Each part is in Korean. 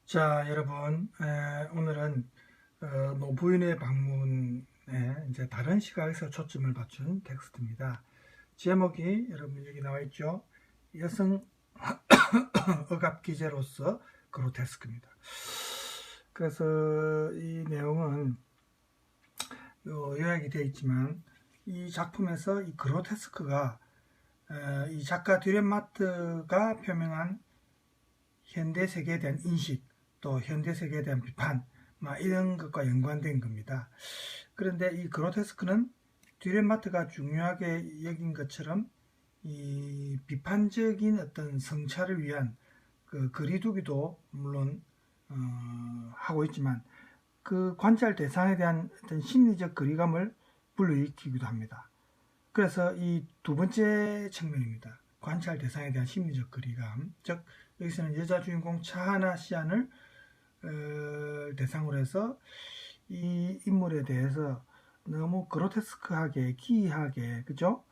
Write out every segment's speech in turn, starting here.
자, 여러분, 오늘은 노부인의 방문에 이제 다른 시각에서 초점을 맞춘 텍스트입니다. 제목이 여러분 여기 나와 있죠. 여성 억압 기제로서 그로테스크입니다. 그래서 이 내용은 요약이 되어 있지만 이 작품에서 이 그로테스크가 이 작가 듀렌마트가 표명한 현대 세계에 대한 인식, 또 현대 세계에 대한 비판, 이런 것과 연관된 겁니다. 그런데 이 그로테스크는 듀렌마트가 중요하게 여긴 것처럼 이 비판적인 어떤 성찰을 위한 그 거리두기도 물론 하고 있지만 그 관찰 대상에 대한 어떤 심리적 거리감을 불러일으키기도 합니다. 그래서 이 두 번째 측면입니다. 관찰 대상에 대한 심리적 거리감, 즉 여기서는 여자 주인공 차하나 시안을 대상으로 해서 이 인물에 대해서 너무 그로테스크하게 기이하게, 그죠?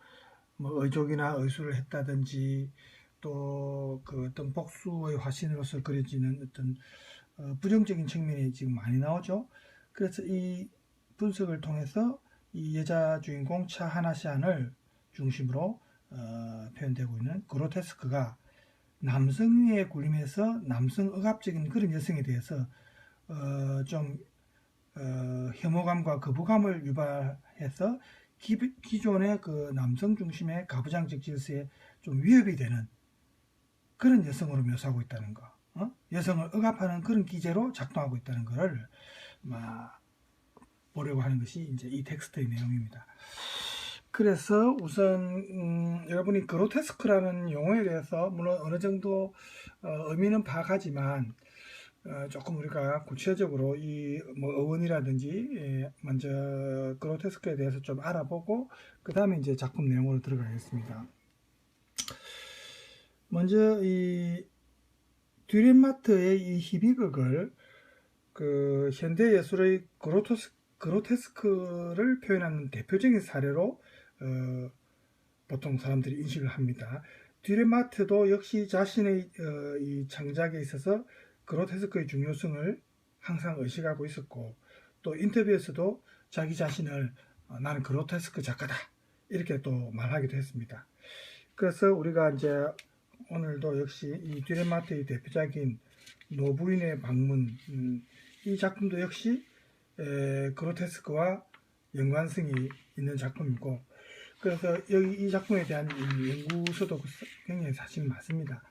뭐 의족이나 의술을 했다든지 또 그 어떤 복수의 화신으로서 그려지는 어떤 부정적인 측면이 지금 많이 나오죠. 그래서 이 분석을 통해서 이 여자 주인공 차하나 시안을 중심으로 표현되고 있는 그로테스크가 남성위에 굴림해서 남성 억압적인 그런 여성에 대해서 좀 혐오감과 거부감을 유발해서 기존의 그 남성 중심의 가부장적 질서에 좀 위협이 되는 그런 여성으로 묘사하고 있다는 거, 여성을 억압하는 그런 기제로 작동하고 있다는 것을 보려고 하는 것이 이제 이 텍스트의 내용입니다. 그래서 우선 여러분이 그로테스크라는 용어에 대해서 물론 어느 정도 의미는 파악하지만 조금 우리가 구체적으로 이 뭐 어원이라든지 먼저 그로테스크에 대해서 좀 알아보고 그 다음에 이제 작품 내용으로 들어가겠습니다. 먼저 이 듀렌마트의 이 희비극을 그 현대 예술의 그로테스크를 표현하는 대표적인 사례로 보통 사람들이 인식을 합니다. 듀렌마트도 역시 자신의 이 창작에 있어서 그로테스크의 중요성을 항상 의식하고 있었고, 또 인터뷰에서도 자기 자신을 나는 그로테스크 작가다 이렇게 또 말하기도 했습니다. 그래서 우리가 이제 오늘도 역시 이 듀렌마트의 대표작인 노부인의 방문, 이 작품도 역시 그로테스크와 연관성이 있는 작품이고, 그래서 여기 이 작품에 대한 연구서도 굉장히 사실 많습니다.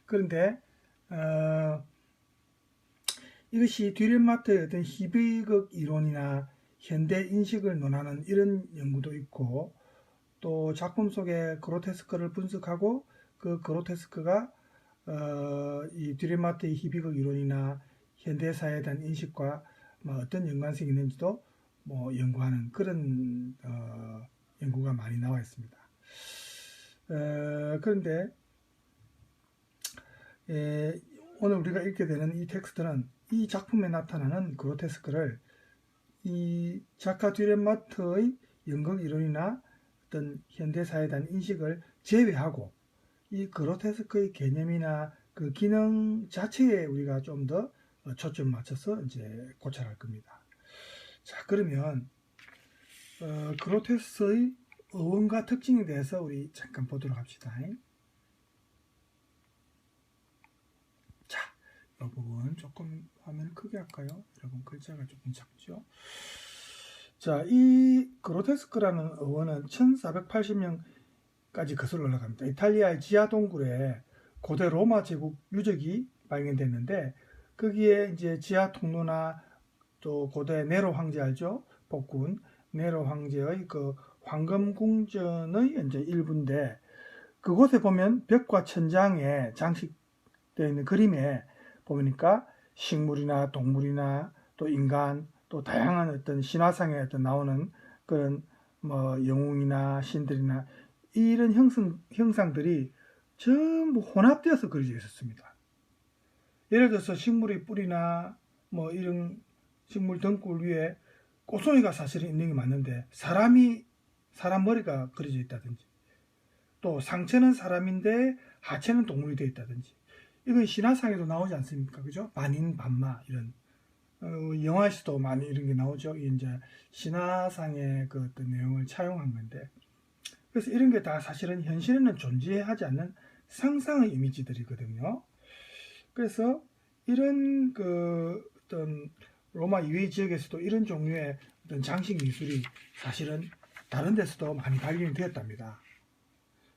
그런데 이것이 듀렌마트의 어떤 희비극 이론이나 현대 인식을 논하는 이런 연구도 있고, 또 작품 속의 그로테스크를 분석하고 그 그로테스크가 이 듀렌마트의 희비극 이론이나 현대사에 대한 인식과 어떤 연관성이 있는지도 연구하는 그런 연구가 많이 나와 있습니다. 그런데 오늘 우리가 읽게 되는 이 텍스트는 이 작품에 나타나는 그로테스크를 이 작가 듀렌마트의 연극 이론이나 어떤 현대사에 대한 인식을 제외하고 이 그로테스크의 개념이나 그 기능 자체에 우리가 좀 더 초점 맞춰서 이제 고찰할 겁니다. 자, 그러면 그로테스크의 어원과 특징에 대해서 우리 잠깐 보도록 합시다. 자, 이 부분 조금 화면을 크게 할까요? 여러분 글자가 조금 작죠? 자, 이 그로테스크라는 어원은 1480년까지 거슬러 올라갑니다. 이탈리아의 지하 동굴에 고대 로마 제국 유적이 발견됐는데, 거기에 이제 지하 통로나 또 고대 네로 황제 알죠? 복군 네로 황제의 그 황금 궁전의 이제 일부인데, 그곳에 보면 벽과 천장에 장식되어 있는 그림에 보니까 식물이나 동물이나 또 인간 또 다양한 어떤 신화상에 어떤 나오는 그런 영웅이나 신들이나 이런 형상들이 전부 혼합되어서 그려져 있었습니다. 예를 들어서 식물의 뿌리나 이런 식물 등굴 위에 꽃송이가 사실은 있는 게 맞는데 사람 머리가 그려져 있다든지, 또 상체는 사람인데 하체는 동물이 되어 있다든지, 이건 신화상에도 나오지 않습니까? 그죠? 반인 반마 이런 영화에서도 많이 이런 게 나오죠. 이제 신화상의 그 어떤 내용을 차용한 건데, 그래서 이런 게 다 사실은 현실에는 존재하지 않는 상상의 이미지들이거든요. 그래서 이런 그 어떤 로마 이외의 지역에서도 이런 종류의 어떤 장식 미술이 사실은 다른 데서도 많이 발견이 되었답니다.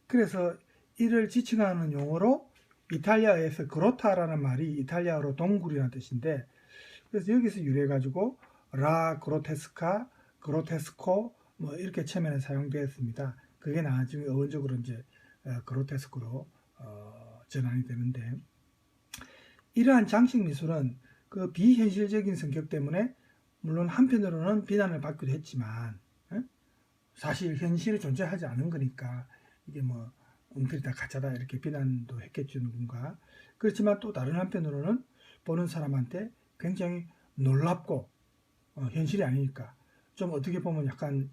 그래서 이를 지칭하는 용어로 이탈리아에서 그로타라는 말이 이탈리아어로 동굴이라는 뜻인데, 그래서 여기서 유래해가지고 라 그로테스카, 그로테스코 뭐 이렇게 체면에 사용되었습니다. 그게 나중에 어원적으로 이제 그로테스크로 전환이 되는데, 이러한 장식 미술은 그 비현실적인 성격 때문에 물론 한편으로는 비난을 받기도 했지만 사실 현실이 존재하지 않은 거니까 이게 뭐 엉터리다 가짜다 이렇게 비난도 했겠죠, 누군가. 그렇지만 또 다른 한편으로는 보는 사람한테 굉장히 놀랍고 현실이 아니니까 좀 어떻게 보면 약간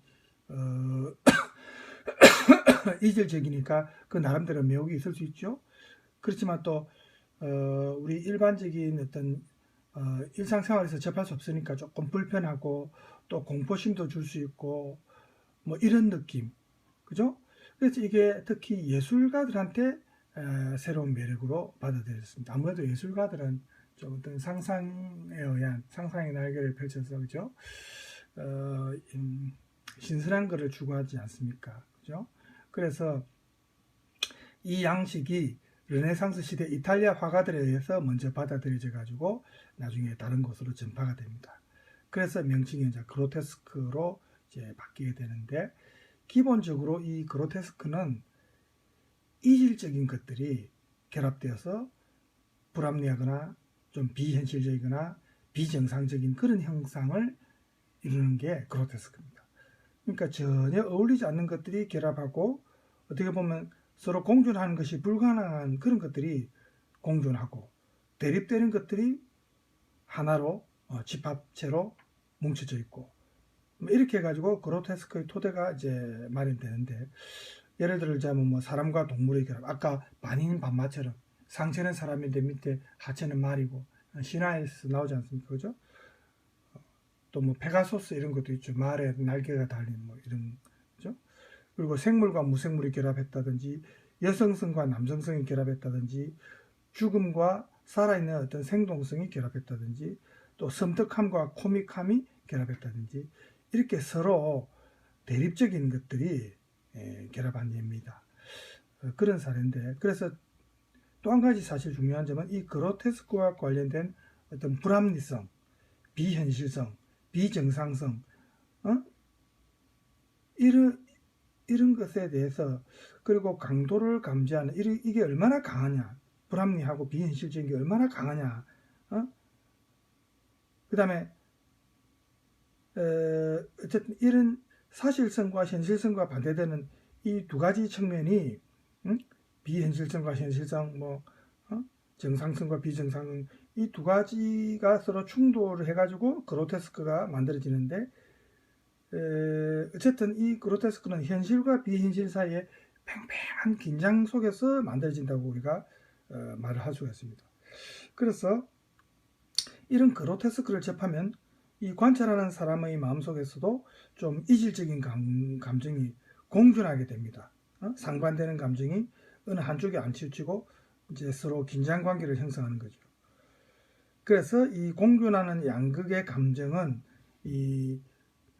이질적이니까 그 나름대로 매혹이 있을 수 있죠. 그렇지만 또 우리 일반적인 어떤 일상생활에서 접할 수 없으니까 조금 불편하고 또 공포심도 줄 수 있고 뭐 이런 느낌, 그죠? 그래서 이게 특히 예술가들한테 새로운 매력으로 받아들였습니다. 아무래도 예술가들은 좀 어떤 상상에 의한 상상의 날개를 펼쳐서, 그죠? 신선한 것을 추구하지 않습니까? 그죠? 그래서 이 양식이 르네상스 시대 이탈리아 화가들에 의해서 먼저 받아들여져 가지고 나중에 다른 곳으로 전파가 됩니다. 그래서 명칭이 이제 그로테스크로 이제 바뀌게 되는데, 기본적으로 이 그로테스크는 이질적인 것들이 결합되어서 불합리하거나 좀 비현실적이거나 비정상적인 그런 형상을 이루는 게 그로테스크입니다. 그러니까 전혀 어울리지 않는 것들이 결합하고 어떻게 보면 서로 공존하는 것이 불가능한 그런 것들이 공존하고 대립되는 것들이 하나로 집합체로 뭉쳐져 있고 이렇게 해가지고 그로테스크의 토대가 이제 마련되는데, 예를 들자면 뭐 사람과 동물의 결합, 아까 반인 반마처럼 상체는 사람인데 밑에 하체는 말이고 신화에서 나오지 않습니까? 그죠? 또 뭐 페가소스 이런 것도 있죠. 말에 날개가 달린 뭐 이런, 그죠? 그리고 생물과 무생물이 결합했다든지 여성성과 남성성이 결합했다든지 죽음과 살아있는 어떤 생동성이 결합했다든지 또 섬뜩함과 코믹함이 결합했다든지 이렇게 서로 대립적인 것들이 결합한 예입니다. 그런 사례인데, 그래서 또 한 가지 사실 중요한 점은 이 그로테스크와 관련된 어떤 불합리성, 비현실성, 비정상성, 이런 것에 대해서, 그리고 강도를 감지하는 이게 얼마나 강하냐, 불합리하고 비현실적인 게 얼마나 강하냐, 그 다음에 어쨌든 이런 사실성과 현실성과 반대되는 이 두 가지 측면이 비현실성과 현실성, 뭐 정상성과 비정상성, 이 두 가지가 서로 충돌을 해가지고 그로테스크가 만들어지는데, 어쨌든 이 그로테스크는 현실과 비현실 사이에 팽팽한 긴장 속에서 만들어진다고 우리가 말을 할 수가 있습니다. 그래서 이런 그로테스크를 접하면 이 관찰하는 사람의 마음속에서도 좀 이질적인 감정이 공존하게 됩니다. 상반되는 감정이 어느 한쪽에 안 치우치고 이제 서로 긴장 관계를 형성하는 거죠. 그래서 이 공존하는 양극의 감정은 이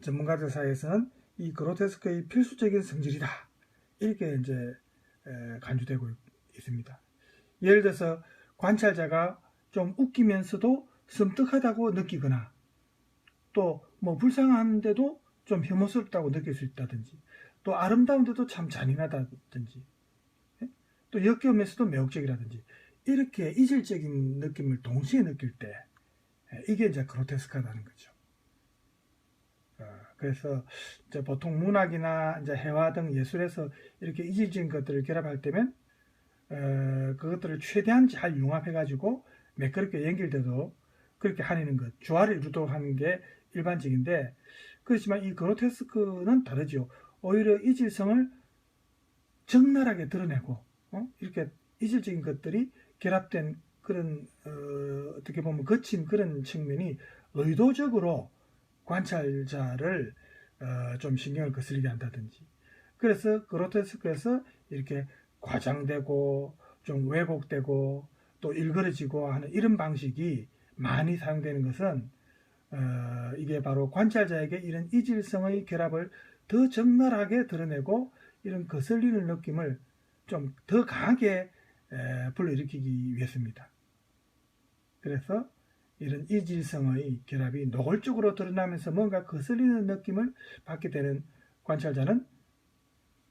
전문가들 사이에서는 이 그로테스크의 필수적인 성질이다, 이렇게 이제 간주되고 있습니다. 예를 들어서 관찰자가 좀 웃기면서도 섬뜩하다고 느끼거나 또 뭐 불쌍한데도 좀 혐오스럽다고 느낄 수 있다든지 또 아름다운데도 참 잔인하다든지 또 역겨우면서도 매혹적이라든지 이렇게 이질적인 느낌을 동시에 느낄 때 이게 이제 그로테스크하다는 거죠. 그래서 이제 보통 문학이나 이제 회화 등 예술에서 이렇게 이질적인 것들을 결합할 때면 그것들을 최대한 잘 융합해가지고 매끄럽게 연결돼도 그렇게 하는 것, 조화를 이루도록 하는 게 일반적인데, 그렇지만 이 그로테스크는 다르죠. 오히려 이질성을 적나라하게 드러내고 이렇게 이질적인 것들이 결합된 그런 어떻게 보면 거친 그런 측면이 의도적으로 관찰자를 좀 신경을 거슬리게 한다든지, 그래서 그로테스크에서 이렇게 과장되고 좀 왜곡되고 또 일그러지고 하는 이런 방식이 많이 사용되는 것은 이게 바로 관찰자에게 이런 이질성의 결합을 더 적나라하게 드러내고 이런 거슬리는 느낌을 좀 더 강하게 불러일으키기 위해서입니다. 그래서 이런 이질성의 결합이 노골적으로 드러나면서 뭔가 거슬리는 느낌을 받게 되는 관찰자는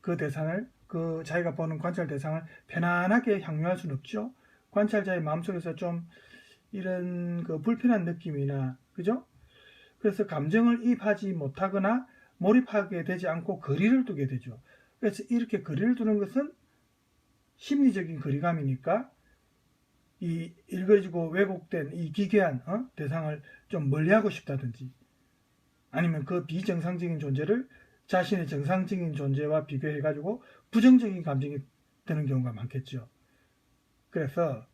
그 대상을, 그 자기가 보는 관찰 대상을 편안하게 향유할 수는 없죠. 관찰자의 마음속에서 좀 이런 그 불편한 느낌이나, 그죠? 그래서 감정을 이입하지 못하거나 몰입하게 되지 않고 거리를 두게 되죠. 그래서 이렇게 거리를 두는 것은 심리적인 거리감이니까 이 일거지고 왜곡된 이 기괴한 대상을 좀 멀리하고 싶다든지, 아니면 그 비정상적인 존재를 자신의 정상적인 존재와 비교해가지고 부정적인 감정이 드는 경우가 많겠죠. 그래서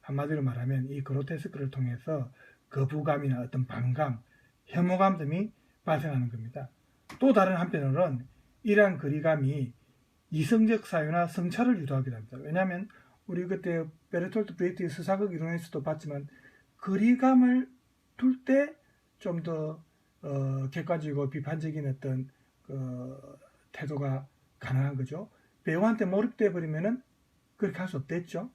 한마디로 말하면 이 그로테스크를 통해서 거부감이나 어떤 반감, 혐오감 등이 발생하는 겁니다. 또 다른 한편으로는 이러한 거리감이 이성적 사유나 성찰을 유도하기도 합니다. 왜냐하면 우리 그때 베르톨트 브레이트의 수사극 이론에서도 봤지만 거리감을 둘 때 좀 더 객관적이고 비판적인 어떤 태도가 가능한 거죠. 배우한테 몰입돼 버리면은 그렇게 할 수 없댔죠.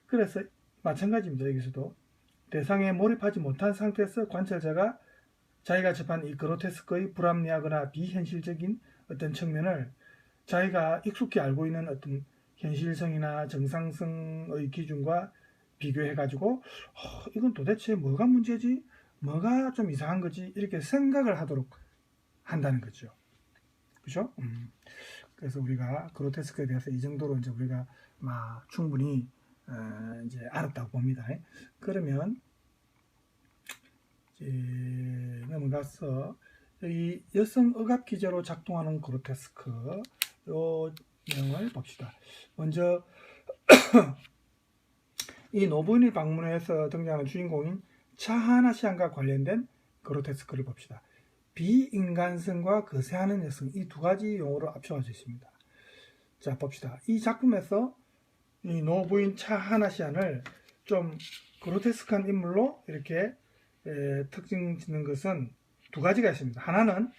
그래서 마찬가지입니다. 여기서도 대상에 몰입하지 못한 상태에서 관찰자가 자기가 접한 이 그로테스크의 불합리하거나 비현실적인 어떤 측면을 자기가 익숙히 알고 있는 어떤 현실성이나 정상성의 기준과 비교해가지고 이건 도대체 뭐가 문제지? 뭐가 좀 이상한 거지? 이렇게 생각을 하도록 한다는 거죠. 그죠? 그래서 우리가 그로테스크에 대해서 이 정도로 이제 우리가 충분히 이제 알았다고 봅니다. 그러면 이제 넘어가서 이 여성 억압 기제로 작동하는 그로테스크 요 내용을 봅시다. 먼저 이 노부인의 방문에서 등장하는 주인공인 차하나시안과 관련된 그로테스크를 봅시다. 비인간성과 거세하는 여성, 이 두 가지 용어로 압축하고 있습니다. 자, 봅시다. 이 작품에서 이 노부인 차하나시안을 좀 그로테스크한 인물로 이렇게 특징 짓는 것은 두 가지가 있습니다. 하나는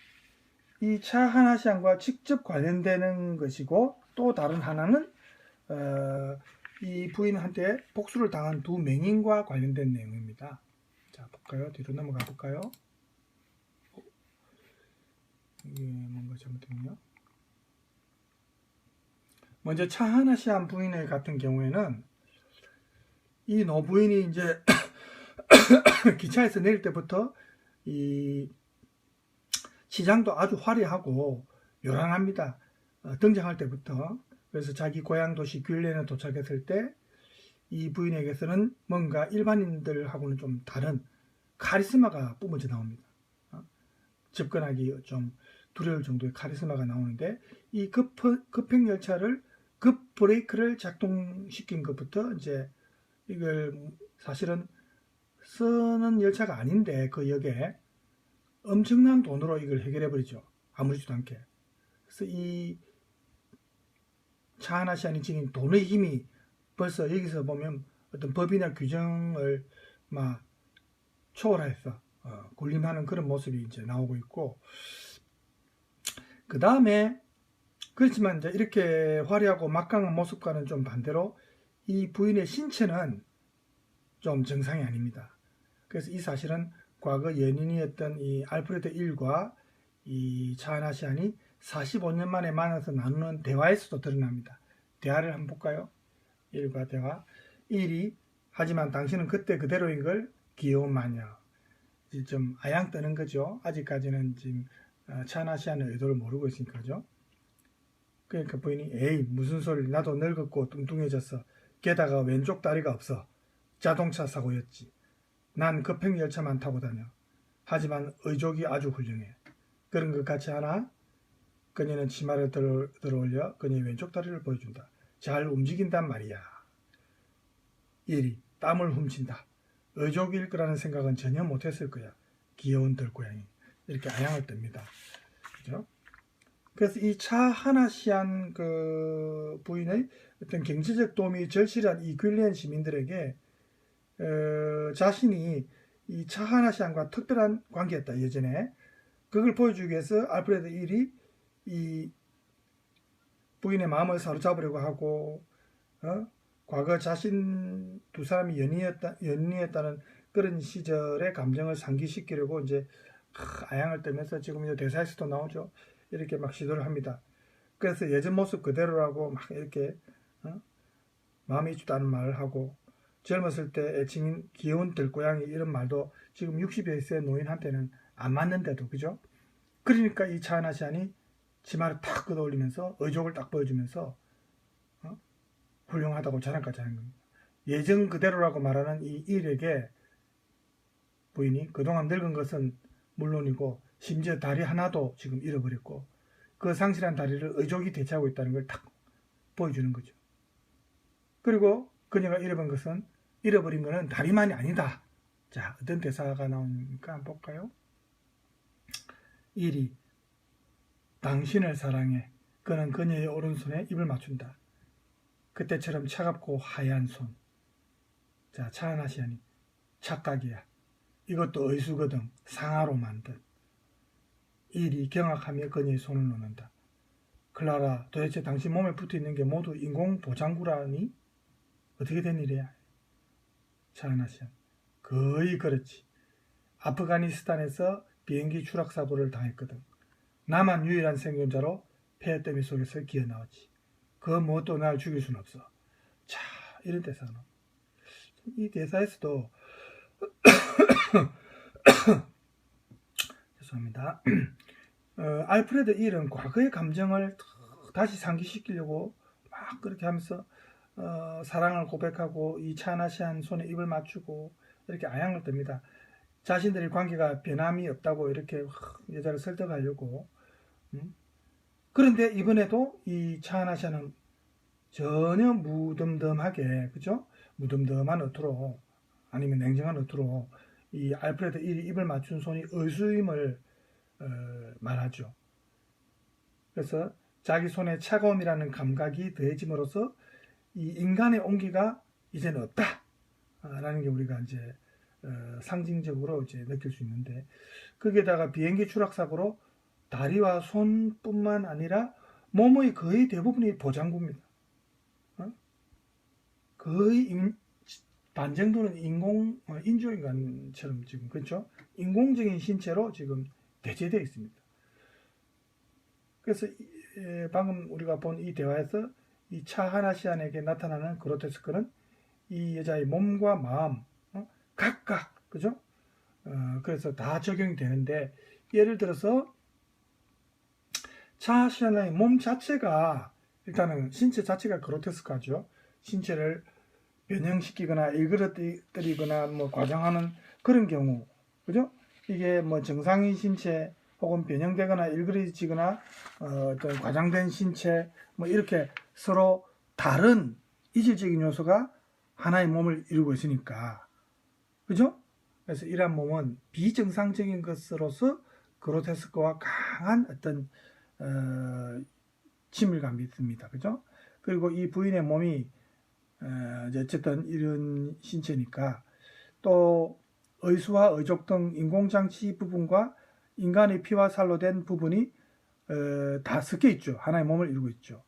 이 차하나시안과 직접 관련되는 것이고, 또 다른 하나는 이 부인한테 복수를 당한 두 맹인과 관련된 내용입니다. 자, 볼까요? 뒤로 넘어가 볼까요? 이게 뭔가 잘못됐네요. 먼저 차하나시안 부인의 같은 경우에는 이 노부인이 이제 기차에서 내릴 때부터 이 시장도 아주 화려하고 요란합니다. 등장할 때부터. 그래서 자기 고향 도시 뷸렌에 도착했을 때 이 부인에게서는 뭔가 일반인들하고는 좀 다른 카리스마가 뿜어져 나옵니다. 접근하기 좀 두려울 정도의 카리스마가 나오는데, 이 급행열차를 급 브레이크를 작동시킨 것부터 이제 이걸 사실은 쓰는 열차가 아닌데 그 역에 엄청난 돈으로 이걸 해결해 버리죠. 아무렇지도 않게. 그래서 이 차하나시안이 지닌 돈의 힘이 벌써 여기서 보면 어떤 법이나 규정을 초월해서 군림하는 그런 모습이 이제 나오고 있고, 그 다음에 그렇지만 이제 이렇게 화려하고 막강한 모습과는 좀 반대로 이 부인의 신체는 좀 정상이 아닙니다. 그래서 이 사실은 과거 연인이었던 이 알프레드 1과 이 차하나시안이 45년 만에 만나서 나누는 대화에서도 드러납니다. 대화를 한번 볼까요? 1과 대화. 1이 하지만 당신은 그때 그대로인 걸 귀여운 마녀. 좀 아양 떠는 거죠. 아직까지는 지금 차하나시안의 의도를 모르고 있으니까죠. 그러니까 부인이 에이 무슨 소리, 나도 늙었고 뚱뚱해졌어. 게다가 왼쪽 다리가 없어. 자동차 사고였지. 난 급행열차만 타고 다녀. 하지만 의족이 아주 훌륭해. 그런 것 같이 하나? 그녀는 치마를 들어올려 그녀의 왼쪽 다리를 보여준다. 잘 움직인단 말이야. 1이 땀을 훔친다. 의족일 거라는 생각은 전혀 못했을 거야. 귀여운 들고양이. 이렇게 아양을 뜹니다. 그죠? 그래서 이 차 하나시안 그 부인의 어떤 경제적 도움이 절실한 이 퀼리안 시민들에게 자신이 이 차 하나시안과 특별한 관계였다. 예전에 그걸 보여주기 위해서 알프레드 1이 이 부인의 마음을 사로잡으려고 하고 과거 자신 두 사람이 연인이었다는 그런 시절의 감정을 상기시키려고 이제 아양을 뜨면서 지금 이제 대사에서도 나오죠. 이렇게 막 시도를 합니다. 그래서 예전 모습 그대로라고 막 이렇게 마음이 있지도 않은 말을 하고 젊었을 때 애칭인 귀여운 들고양이 이런 말도 지금 60여 세의 노인한테는 안 맞는데도 그죠? 그러니까 이 차하나시안이 치마를 탁 걷어올리면서 의족을 딱 보여주면서 훌륭하다고 자랑까지 하는 겁니다. 예전 그대로라고 말하는 이 일에게 부인이 그동안 늙은 것은 물론이고 심지어 다리 하나도 지금 잃어버렸고 그 상실한 다리를 의족이 대체하고 있다는 걸 딱 보여주는 거죠. 그리고 그녀가 잃어버린 것은 다리만이 아니다. 자, 어떤 대사가 나오니까 한번 볼까요? 1이 당신을 사랑해. 그는 그녀의 오른손에 입을 맞춘다. 그때처럼 차갑고 하얀 손. 자, 차하나시안이 착각이야. 이것도 의수거든. 상아로 만든. 1이 경악하며 그녀의 손을 놓는다. 클라라, 도대체 당신 몸에 붙어있는 게 모두 인공 보장구라니? 어떻게 된 일이야? 차하나시안, 거의 그렇지. 아프가니스탄에서 비행기 추락사고를 당했거든. 나만 유일한 생존자로 폐허더미 속에서 기어나왔지. 그 무엇도 날 죽일 순 없어. 자, 이런 대사가 나옵니다. 이 대사에서도 죄송합니다. 알프레드 1은 과거의 감정을 다시 상기시키려고 막 그렇게 하면서 사랑을 고백하고 이 차하나시안 손에 입을 맞추고 이렇게 아양을 뜹니다. 자신들의 관계가 변함이 없다고 이렇게 여자를 설득하려고. 그런데 이번에도 이 차하나시안은 전혀 무덤덤하게, 그죠? 무덤덤한 어투로 아니면 냉정한 어투로 이 알프레드 1이 입을 맞춘 손이 의수임을 말하죠. 그래서 자기 손에 차가움이라는 감각이 더해짐으로써 이 인간의 온기가 이제는 없다 라는 게 우리가 이제 상징적으로 이제 느낄 수 있는데, 거기에다가 비행기 추락 사고로 다리와 손뿐만 아니라 몸의 거의 대부분이 보장구입니다. 거의 반 정도는 인조인간처럼 지금, 그렇죠? 인공적인 신체로 지금 대체되어 있습니다. 그래서 방금 우리가 본 이 대화에서 이 차하나시안에게 나타나는 그로테스크는 이 여자의 몸과 마음 각각, 그죠? 그래서 다 적용이 되는데, 예를 들어서 차하나시안의 몸 자체가, 일단은 신체 자체가 그로테스크하죠. 신체를 변형시키거나 일그러뜨리거나 뭐 과장하는 그런 경우, 그죠? 이게 뭐 정상인 신체 혹은 변형되거나 일그러지거나 어떤 과장된 신체 뭐 이렇게 서로 다른 이질적인 요소가 하나의 몸을 이루고 있으니까, 그죠? 그래서 이러한 몸은 비정상적인 것으로서 그로테스크와 강한 어떤 친밀감이 있습니다. 그죠? 그리고 이 부인의 몸이 어쨌든 이런 신체니까 또 의수와 의족 등 인공장치 부분과 인간의 피와 살로 된 부분이 다 섞여 있죠. 하나의 몸을 이루고 있죠.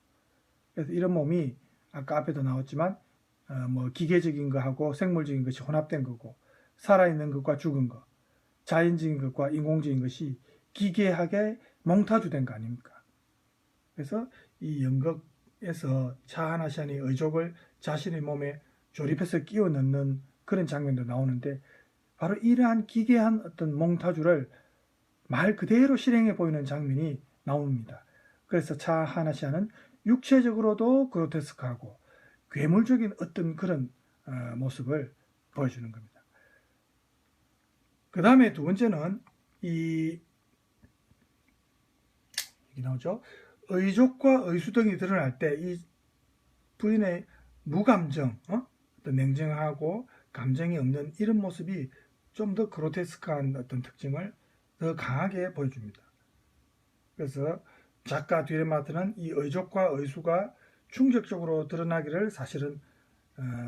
그래서 이런 몸이 아까 앞에도 나왔지만 뭐 기계적인 거하고 생물적인 것이 혼합된 거고, 살아있는 것과 죽은 것, 자연적인 것과 인공적인 것이 기괴하게 몽타주된 거 아닙니까? 그래서 이 연극에서 차하나시안이 의족을 자신의 몸에 조립해서 끼워 넣는 그런 장면도 나오는데, 바로 이러한 기괴한 어떤 몽타주를 말 그대로 실행해 보이는 장면이 나옵니다. 그래서 차하나시안은 육체적으로도 그로테스크하고 괴물적인 어떤 그런 모습을 보여주는 겁니다. 그 다음에 두 번째는 여기 나오죠. 의족과 의수 등이 드러날 때 이 부인의 무감정, 또 냉정하고 감정이 없는 이런 모습이 좀 더 그로테스크한 어떤 특징을 더 강하게 보여줍니다. 그래서 작가 듀레마트는 이 의족과 의수가 충격적으로 드러나기를 사실은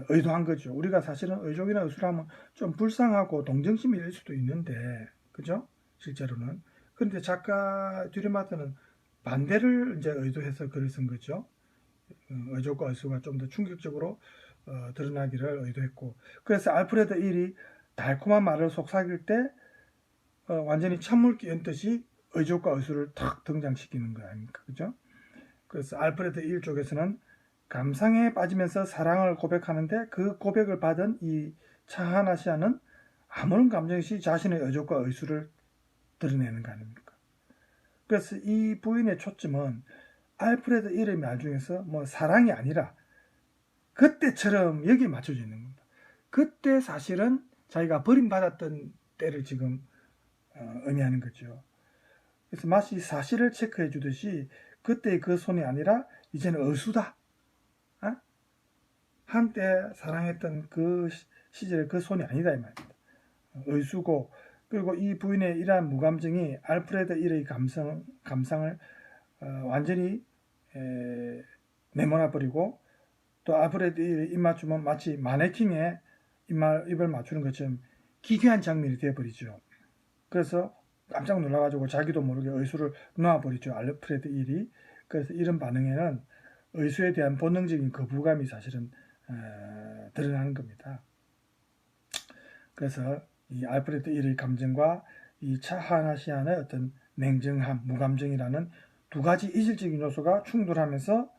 의도한 거죠. 우리가 사실은 의족이나 의수를 하면 좀 불쌍하고 동정심이 일 수도 있는데, 그죠? 실제로는. 그런데 작가 듀레마트는 반대를 이제 의도해서 글을 쓴 거죠. 의족과 의수가 좀 더 충격적으로 드러나기를 의도했고, 그래서 알프레드 1이 달콤한 말을 속삭일 때 완전히 찬물 끼얹듯이 의족과 의수를 탁 등장시키는 거 아닙니까? 그죠? 그래서 알프레드 1 쪽에서는 감상에 빠지면서 사랑을 고백하는데 그 고백을 받은 이 차하나시아는 아무런 감정 없이 자신의 의족과 의수를 드러내는 거 아닙니까? 그래서 이 부인의 초점은 알프레드 1의 말 중에서 뭐 사랑이 아니라 그때처럼 여기에 맞춰져 있는 겁니다. 그때 사실은 자기가 버림받았던 때를 지금 의미하는 거죠. 그래서 마치 사실을 체크해 주듯이 그때의 그 손이 아니라 이제는 의수다. 한때 사랑했던 그 시절의 그 손이 아니다 이 말입니다. 의수고, 그리고 이 부인의 이러한 무감정이 알프레드 1의 감상을 완전히 내몰아 버리고, 또 알프레드 1의 입맞춤은 마치 마네킹에 입을 맞추는 것처럼 기괴한 장면이 되어버리죠. 그래서 깜짝 놀라가지고 자기도 모르게 의수를 놓아버리죠. 알프레드 1이. 그래서 이런 반응에는 의수에 대한 본능적인 거부감이 사실은 드러나는 겁니다. 그래서 이 알프레드 1의 감정과 이 차하나시안의 어떤 냉정함, 무감정이라는 두 가지 이질적인 요소가 충돌하면서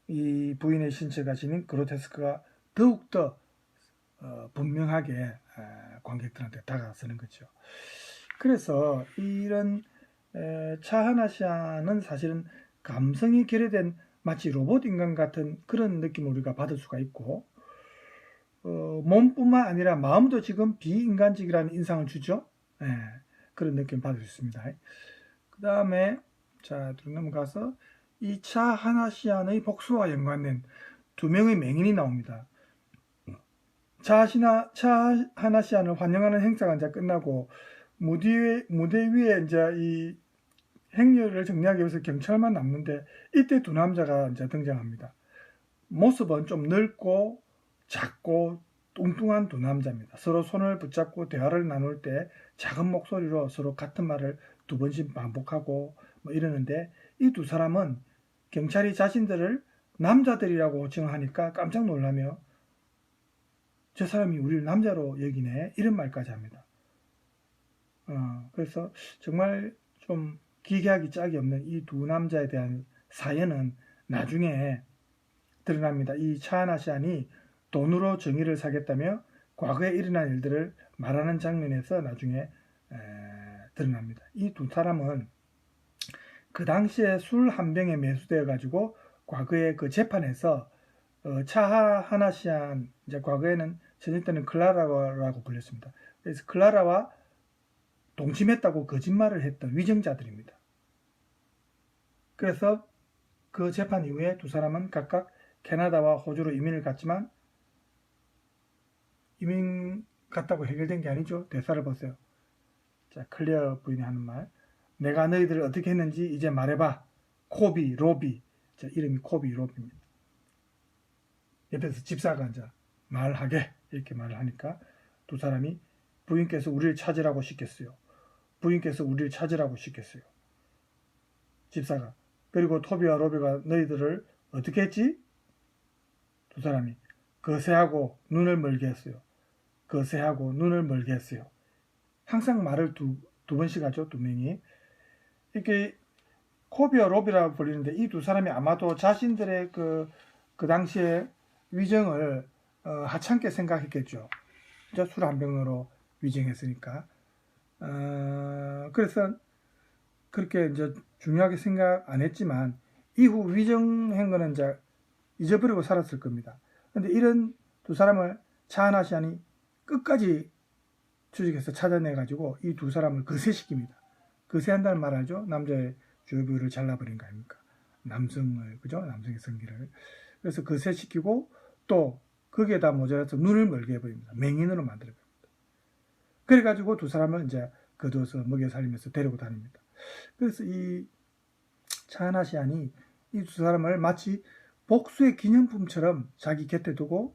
이 부인의 신체가 지닌 그로테스크가 더욱더 분명하게 관객들한테 다가서는 거죠. 그래서 이런 차하나시안은 사실은 감성이 결여된 마치 로봇 인간 같은 그런 느낌을 우리가 받을 수가 있고, 몸뿐만 아니라 마음도 지금 비인간적이라는 인상을 주죠. 그런 느낌 받을 수 있습니다. 그 다음에 자 넘어가서 이 차하나시안의 복수와 연관된 두 명의 맹인이 나옵니다. 차하나시안을 환영하는 행사가 이제 끝나고 무대 위에 이제 이 행렬을 정리하기 위해서 경찰만 남는데 이때 두 남자가 이제 등장합니다. 모습은 좀 넓고 작고 뚱뚱한 두 남자입니다. 서로 손을 붙잡고 대화를 나눌 때 작은 목소리로 서로 같은 말을 두 번씩 반복하고 뭐 이러는데, 이 두 사람은 경찰이 자신들을 남자들이라고 호칭하니까 깜짝 놀라며 저 사람이 우리를 남자로 여기네 이런 말까지 합니다. 그래서 정말 좀 기괴하기 짝이 없는 이 두 남자에 대한 사연은 나중에 드러납니다. 이 차하나시안이 돈으로 정의를 사겠다며 과거에 일어난 일들을 말하는 장면에서 나중에 드러납니다. 이 두 사람은 그 당시에 술 한 병에 매수되어 가지고 과거에 그 재판에서 차하나시안, 이제 과거에는 저녁 때는 클라라라고 불렸습니다. 그래서 클라라와 동침했다고 거짓말을 했던 위정자들입니다. 그래서 그 재판 이후에 두 사람은 각각 캐나다와 호주로 이민을 갔지만, 이민 갔다고 해결된 게 아니죠. 대사를 보세요. 자, 클리어 부인이 하는 말. 내가 너희들을 어떻게 했는지 이제 말해봐. 코비, 로비. 자, 이름이 코비, 로비입니다. 옆에서 집사가 이제 말하게 이렇게 말을 하니까 두 사람이 부인께서 우리를 찾으라고 시켰어요. 부인께서 우리를 찾으라고 시켰어요. 집사가. 그리고 토비와 로비가 너희들을 어떻게 했지? 두 사람이 거세하고 눈을 멀게 했어요. 거세하고 눈을 멀게 했어요. 항상 말을 두 번씩 하죠. 두 명이. 이렇게 코비와 로비라고 불리는데 이 두 사람이 아마도 자신들의 그 당시에 위정을 하찮게 생각했겠죠. 술 한 병으로 위정했으니까. 그래서 그렇게 이제 중요하게 생각 안 했지만 이후 위정한 거는 이제 잊어버리고 살았을 겁니다. 그런데 이런 두 사람을 차하나시안이 끝까지 추적해서 찾아내가지고 이 두 사람을 거세시킵니다. 거세한다는 말 알죠? 남자의 주요부를 잘라버린 거 아닙니까? 남성을, 그죠? 남성의 성기를. 그래서 거세시키고 또 거기에다 모자라서 눈을 멀게 해버립니다. 맹인으로 만들어버립니다. 그래가지고 두 사람을 이제 거두어서 먹여 살리면서 데리고 다닙니다. 그래서 이 차하나시안이 이 두 사람을 마치 복수의 기념품처럼 자기 곁에 두고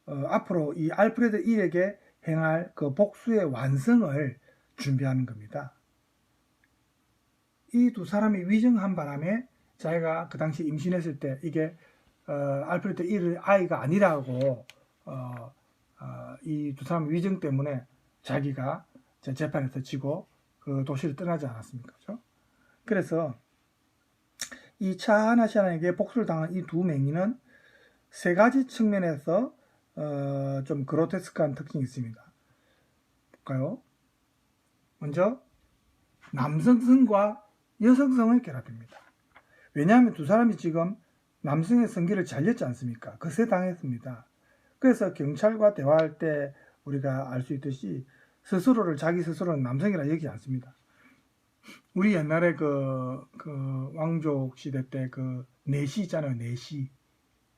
앞으로 이 알프레드 1에게 행할 그 복수의 완성을 준비하는 겁니다. 이 두 사람이 위정한 바람에 자기가 그 당시 임신했을 때 이게 알프레드 1의 아이가 아니라고 이 두 사람 위정 때문에 자기가 재판에서 지고 그 도시를 떠나지 않았습니까? 그렇죠? 그래서 이 차하나시안에게 복수를 당한 이 두 맹인은 세 가지 측면에서 좀 그로테스크한 특징이 있습니다. 볼까요? 먼저 남성성과 여성성을 결합합니다. 왜냐하면 두 사람이 지금 남성의 성기를 잘렸지 않습니까? 거세 당했습니다. 그래서 경찰과 대화할 때 우리가 알 수 있듯이 스스로를 자기 스스로는 남성이라 얘기하지 않습니다. 우리 옛날에 그 왕족 시대 때 그 내시 있잖아요. 내시.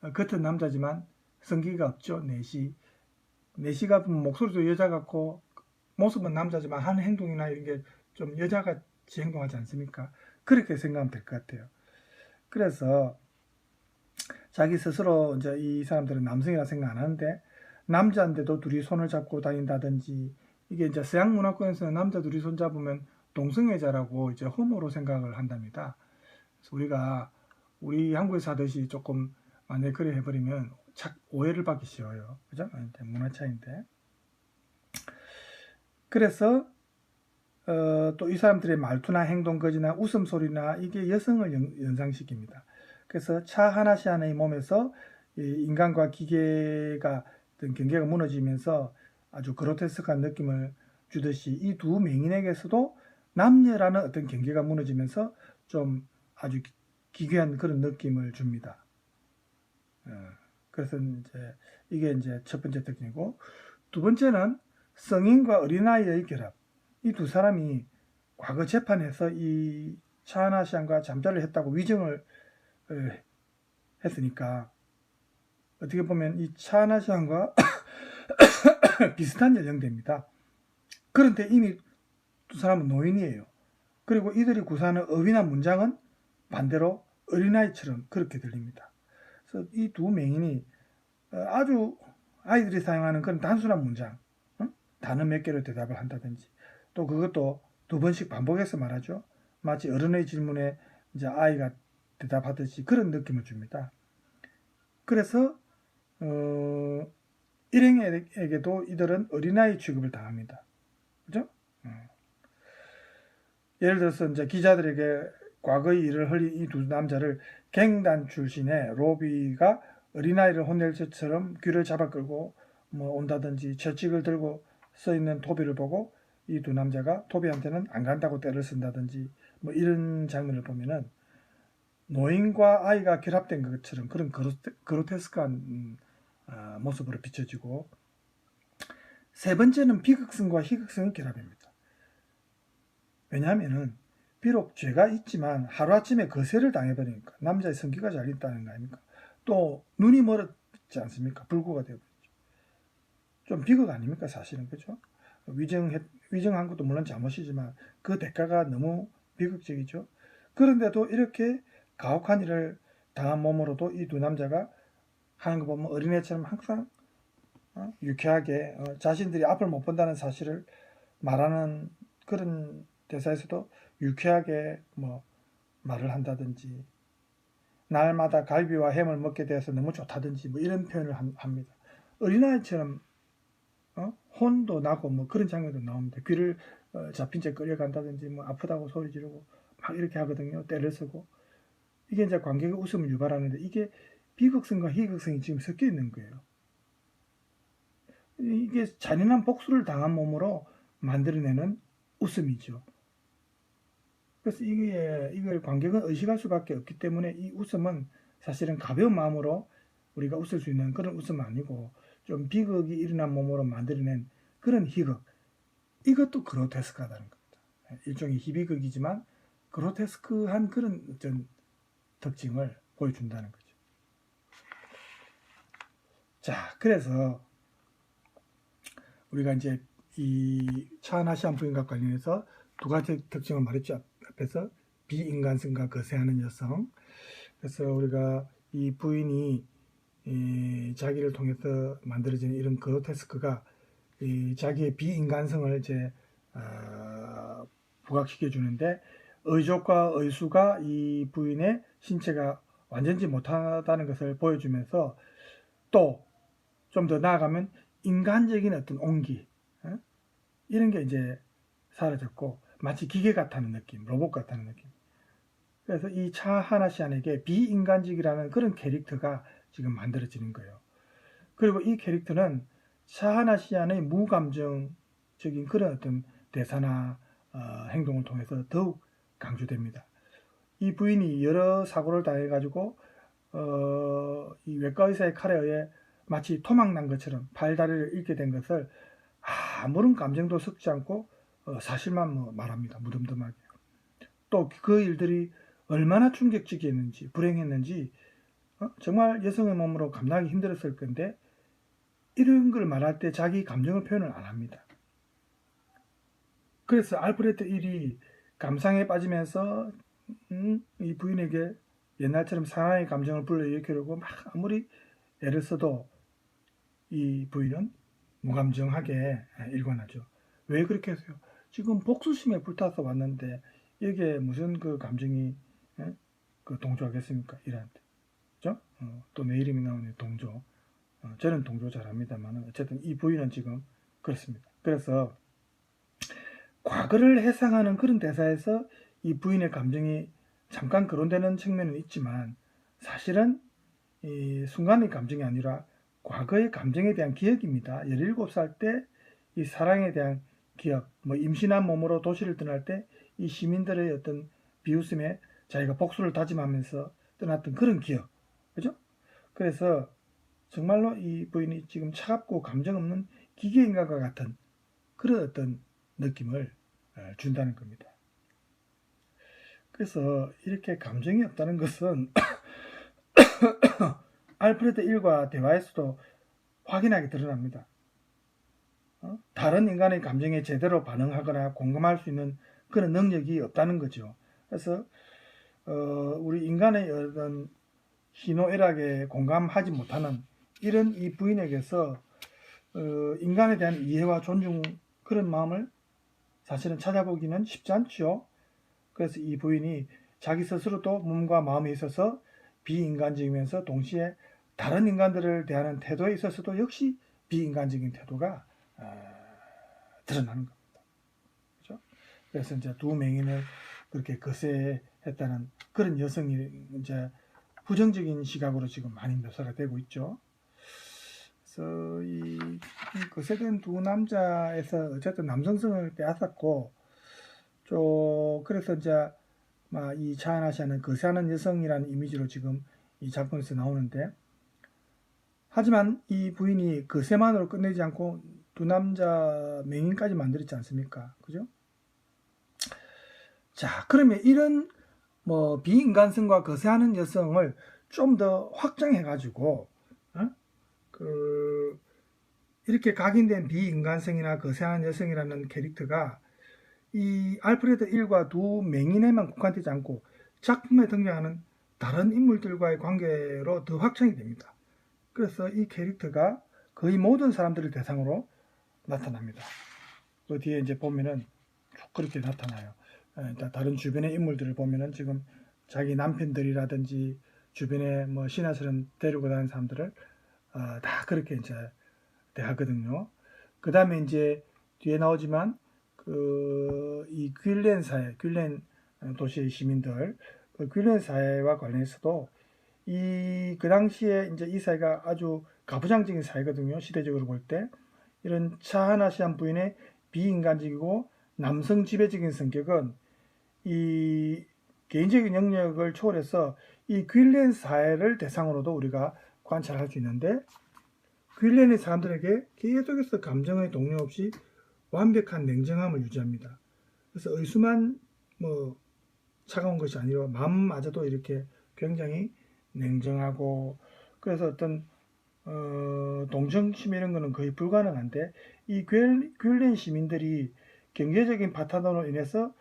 겉은 남자지만 성기가 없죠. 내시가 목소리도 여자 같고 모습은 남자지만 하는 행동이나 이런 게 좀 여자같이 행동하지 않습니까? 그렇게 생각하면 될 것 같아요. 그래서 자기 스스로 이제 이 사람들은 남성이라 생각 안 하는데 남자인데도 둘이 손을 잡고 다닌다든지 이게 이제 서양 문화권에서는 남자 둘이 손 잡으면 동성애자라고 이제 호모로 생각을 한답니다. 그래서 우리 한국에서 하듯이 조금 만약에 그래 해버리면 오해를 받기 쉬워요. 그죠? 문화 차이인데. 그래서 또 이 사람들의 말투나 행동, 거지나 웃음소리나 이게 여성을 연상시킵니다. 그래서 차하나시안의 몸에서 인간과 기계가 어떤 경계가 무너지면서 아주 그로테스크한 느낌을 주듯이 이 두 맹인에게서도 남녀라는 어떤 경계가 무너지면서 좀 아주 기괴한 그런 느낌을 줍니다. 그래서 이게 이제 첫 번째 특징이고, 두 번째는 성인과 어린아이의 결합. 이 두 사람이 과거 재판에서 이 차하나시안과 잠자를 했다고 위정을 했으니까 어떻게 보면 이 차하나시안과 비슷한 연령대입니다. 그런데 이미 두 사람은 노인이에요. 그리고 이들이 구사하는 어휘나 문장은 반대로 어린아이처럼 그렇게 들립니다. 그래서 이 두 맹인이 아주 아이들이 사용하는 그런 단순한 문장, 단어 몇 개로 대답을 한다든지, 또 그것도 두 번씩 반복해서 말하죠. 마치 어른의 질문에 이제 아이가 대답하듯이 그런 느낌을 줍니다. 그래서 일행에게도 이들은 어린아이 취급을 당합니다. 그죠? 예를 들어서 이제 기자들에게 과거의 일을 흘린 이 두 남자를 갱단 출신의 로비가 어린아이를 혼낼 것처럼 귀를 잡아 끌고 온다든지 채찍을 들고 서 있는 토비를 보고 이 두 남자가 토비한테는 안 간다고 떼를 쓴다든지 이런 장면을 보면은 노인과 아이가 결합된 것처럼 그런 그로테스크한 모습으로 비춰지고, 세 번째는 비극성과 희극성의 결합입니다. 왜냐하면은 비록 죄가 있지만 하루아침에 거세를 당해버리니까 남자의 성기가 잘렸다는 거 아닙니까? 또 눈이 멀었지 않습니까? 불구가 되어버리죠. 좀 비극 아닙니까? 사실은. 그죠? 위정한 것도 물론 잘못이지만 그 대가가 너무 비극적이죠. 그런데도 이렇게 가혹한 일을 당한 몸으로도 이 두 남자가 하는 거 보면 어린애처럼 항상 유쾌하게 자신들이 앞을 못 본다는 사실을 말하는 그런 대사에서도 유쾌하게 말을 한다든지, 날마다 갈비와 햄을 먹게 되어서 너무 좋다든지 이런 표현을 합니다. 어린아이처럼 혼도 나고 그런 장면도 나옵니다. 귀를 잡힌 채 끌려간다든지 아프다고 소리 지르고 막 이렇게 하거든요. 떼를 쓰고. 이게 이제 관객의 웃음을 유발하는데 이게 비극성과 희극성이 지금 섞여 있는 거예요. 이게 잔인한 복수를 당한 몸으로 만들어내는 웃음이죠. 그래서 이걸 관객은 의식할 수밖에 없기 때문에 이 웃음은 사실은 가벼운 마음으로 우리가 웃을 수 있는 그런 웃음은 아니고 좀 비극이 일어난 몸으로 만들어낸 그런 희극, 이것도 그로테스크하다는 겁니다. 일종의 희비극이지만 그로테스크한 그런 어떤 특징을 보여준다는 거죠. 자, 그래서 우리가 이제 이 차하나시안 부인과 관련해서 두 가지 특징을 말했죠. 앞에서 비인간성과 거세하는 여성. 그래서 우리가 이 부인이 자기를 통해서 만들어지는 이런 그로테스크가 자기의 비인간성을 이제 부각시켜 주는데, 의족과 의수가 이 부인의 신체가 완전히 못하다는 것을 보여주면서, 또 좀 더 나아가면 인간적인 어떤 온기, 이런 게 이제 사라졌고 마치 기계 같다는 느낌, 로봇 같다는 느낌. 그래서 이 차하나시안에게 비인간적이라는 그런 캐릭터가 지금 만들어지는 거예요. 그리고 이 캐릭터는 차하나시안의 무감정적인 그런 어떤 대사나 행동을 통해서 더욱 강조됩니다. 이 부인이 여러 사고를 당해가지고 이 외과 의사의 칼에 의해 마치 토막난 것처럼 팔다리를 잃게 된 것을 아무런 감정도 섞지 않고 사실만 말합니다. 무덤덤하게. 또 그 일들이 얼마나 충격적이었는지, 불행했는지, 정말 여성의 몸으로 감당하기 힘들었을 건데, 이런 걸 말할 때 자기 감정을 표현을 안 합니다. 그래서 알프레드 1이 감상에 빠지면서 이 부인에게 옛날처럼 사랑의 감정을 불러일으키려고 막 아무리 애를 써도 이 부인은 무감정하게 일관하죠. 왜 그렇게 했어요? 지금 복수심에 불타서 왔는데 이게 무슨 그 감정이 그 동조하겠습니까? 이란한테. 그죠? 또 내 이름이 나오는 동조. 저는 동조 잘합니다만 어쨌든 이 부인은 지금 그렇습니다. 그래서 과거를 해상하는 그런 대사에서 이 부인의 감정이 잠깐 거론되는 측면은 있지만, 사실은 이 순간의 감정이 아니라 과거의 감정에 대한 기억입니다. 17살 때 이 사랑에 대한 기억, 임신한 몸으로 도시를 떠날 때 이 시민들의 어떤 비웃음에 자기가 복수를 다짐하면서 떠났던 그런 기억. 그죠? 그래서 정말로 이 부인이 지금 차갑고 감정 없는 기계인간과 같은 그런 어떤 느낌을 준다는 겁니다. 그래서 이렇게 감정이 없다는 것은 알프레드 1과 대화에서도 확인하게 드러납니다. 다른 인간의 감정에 제대로 반응하거나 공감할 수 있는 그런 능력이 없다는 거죠. 그래서 우리 인간의 어떤 희노애락에 공감하지 못하는 이런 이 부인에게서 인간에 대한 이해와 존중, 그런 마음을 사실은 찾아보기는 쉽지 않죠. 그래서 이 부인이 자기 스스로도 몸과 마음에 있어서 비인간적이면서 동시에 다른 인간들을 대하는 태도에 있어서도 역시 비인간적인 태도가 드러나는 겁니다. 그렇죠? 그래서 이제 두 맹인을 그렇게 거세했다는 그런 여성이 이제 부정적인 시각으로 지금 많이 묘사가 되고 있죠. 그래서 이 거세된 두 남자에서 어쨌든 남성성을 빼앗았고, 그래서 이제 이 차하나시아는 거세하는 여성이라는 이미지로 지금 이 작품에서 나오는데, 하지만 이 부인이 거세만으로 끝내지 않고 두 남자 맹인까지 만들었지 않습니까? 그죠? 자, 그러면 이런 비인간성과 거세하는 여성을 좀 더 확장해가지고 이렇게 각인된 비인간성이나 거세하는 여성이라는 캐릭터가 이 알프레드 1과 두 맹인에만 국한되지 않고 작품에 등장하는 다른 인물들과의 관계로 더 확장이 됩니다. 그래서 이 캐릭터가 거의 모든 사람들을 대상으로 나타납니다. 그 뒤에 이제 보면은 쭉 그렇게 나타나요. 다른 주변의 인물들을 보면은 지금 자기 남편들이라든지 주변에 신하처럼 데리고 다니는 사람들을 다 그렇게 이제 대하거든요. 그 다음에 이제 뒤에 나오지만 이 퀼렌 사회, 퀼렌 도시의 시민들, 그 퀼렌 사회와 관련해서도 그 당시에 이제 이 사회가 아주 가부장적인 사회거든요. 시대적으로 볼 때. 이런 차하나시안 부인의 비인간적이고 남성 지배적인 성격은 이 개인적인 영역을 초월해서 이 퀼렌 사회를 대상으로도 우리가 관찰할 수 있는데, 퀼렌의 사람들에게 계속해서 감정의 동요 없이 완벽한 냉정함을 유지합니다. 그래서 의수만 차가운 것이 아니라 마음마저도 이렇게 굉장히 냉정하고, 그래서 어떤 동정심 이런 거는 거의 불가능한데 이 뀨렌 시민들이 경제적인 파탄으로 인해서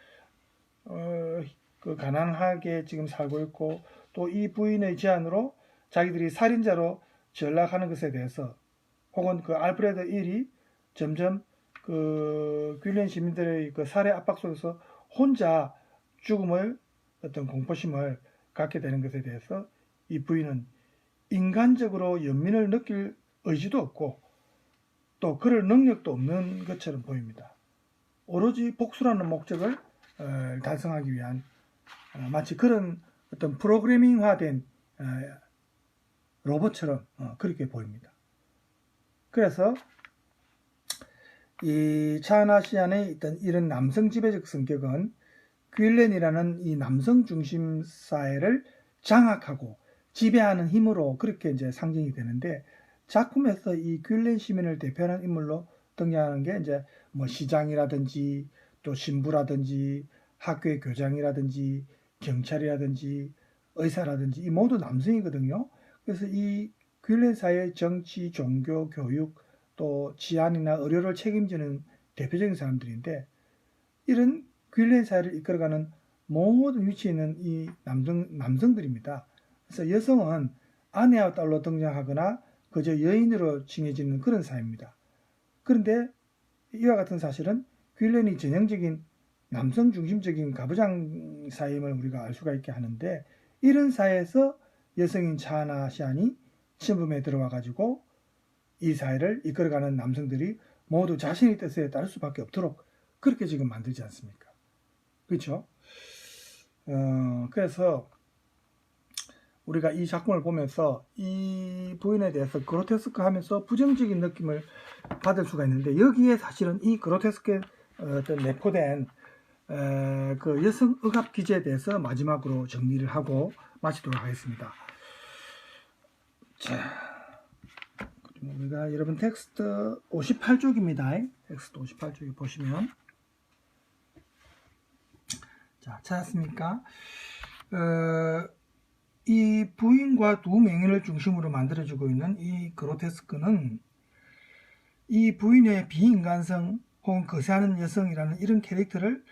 그 가난하게 지금 살고 있고 또 이 부인의 제안으로 자기들이 살인자로 전락하는 것에 대해서 혹은 그 알프레드 1이 점점 그 뀨렌 시민들의 그 살해 압박 속에서 혼자 죽음을 어떤 공포심을 갖게 되는 것에 대해서 이 부인은 인간적으로 연민을 느낄 의지도 없고 또 그럴 능력도 없는 것처럼 보입니다. 오로지 복수라는 목적을 달성하기 위한 마치 그런 어떤 프로그래밍화된 로봇처럼 그렇게 보입니다. 그래서 이 차하나시안의 있던 이런 남성 지배적 성격은 뀨렌이라는 이 남성 중심 사회를 장악하고 지배하는 힘으로 그렇게 이제 상징이 되는데 작품에서 이 뀨렌 시민을 대표하는 인물로 등장하는 게 이제 뭐 시장이라든지 또 신부라든지 학교의 교장이라든지 경찰이라든지 의사라든지 이 모두 남성이거든요. 그래서 이 뀨렌 사회의 정치, 종교, 교육 또治안이나 의료를 책임지는 대표적인 사람들인데 이런 뀨렌 사회를 이끌어가는 모든 위치에 있는 이 남성들입니다. 그래서 여성은 아내와 딸로 등장하거나 그저 여인으로 칭해지는 그런 사회입니다. 그런데 이와 같은 사실은 뀨렌이 전형적인 남성 중심적인 가부장 사회임을 우리가 알 수가 있게 하는데 이런 사회에서 여성인 차하나시안이 신분에 들어와 가지고 이 사회를 이끌어가는 남성들이 모두 자신의 뜻에 따를 수밖에 없도록 그렇게 지금 만들지 않습니까? 그렇죠? 그래서 우리가 이 작품을 보면서 이 부인에 대해서 그로테스크 하면서 부정적인 느낌을 받을 수가 있는데 여기에 사실은 이 그로테스크에 어떤 내포된 그 여성 억압 기제에 대해서 마지막으로 정리를 하고 마치도록 하겠습니다. 자, 우리가 여러분 텍스트 58쪽입니다. 텍스트 58쪽에 보시면 자, 찾았습니까? 이 부인과 두 맹인을 중심으로 만들어지고 있는 이 그로테스크는 이 부인의 비인간성 혹은 거세하는 여성이라는 이런 캐릭터를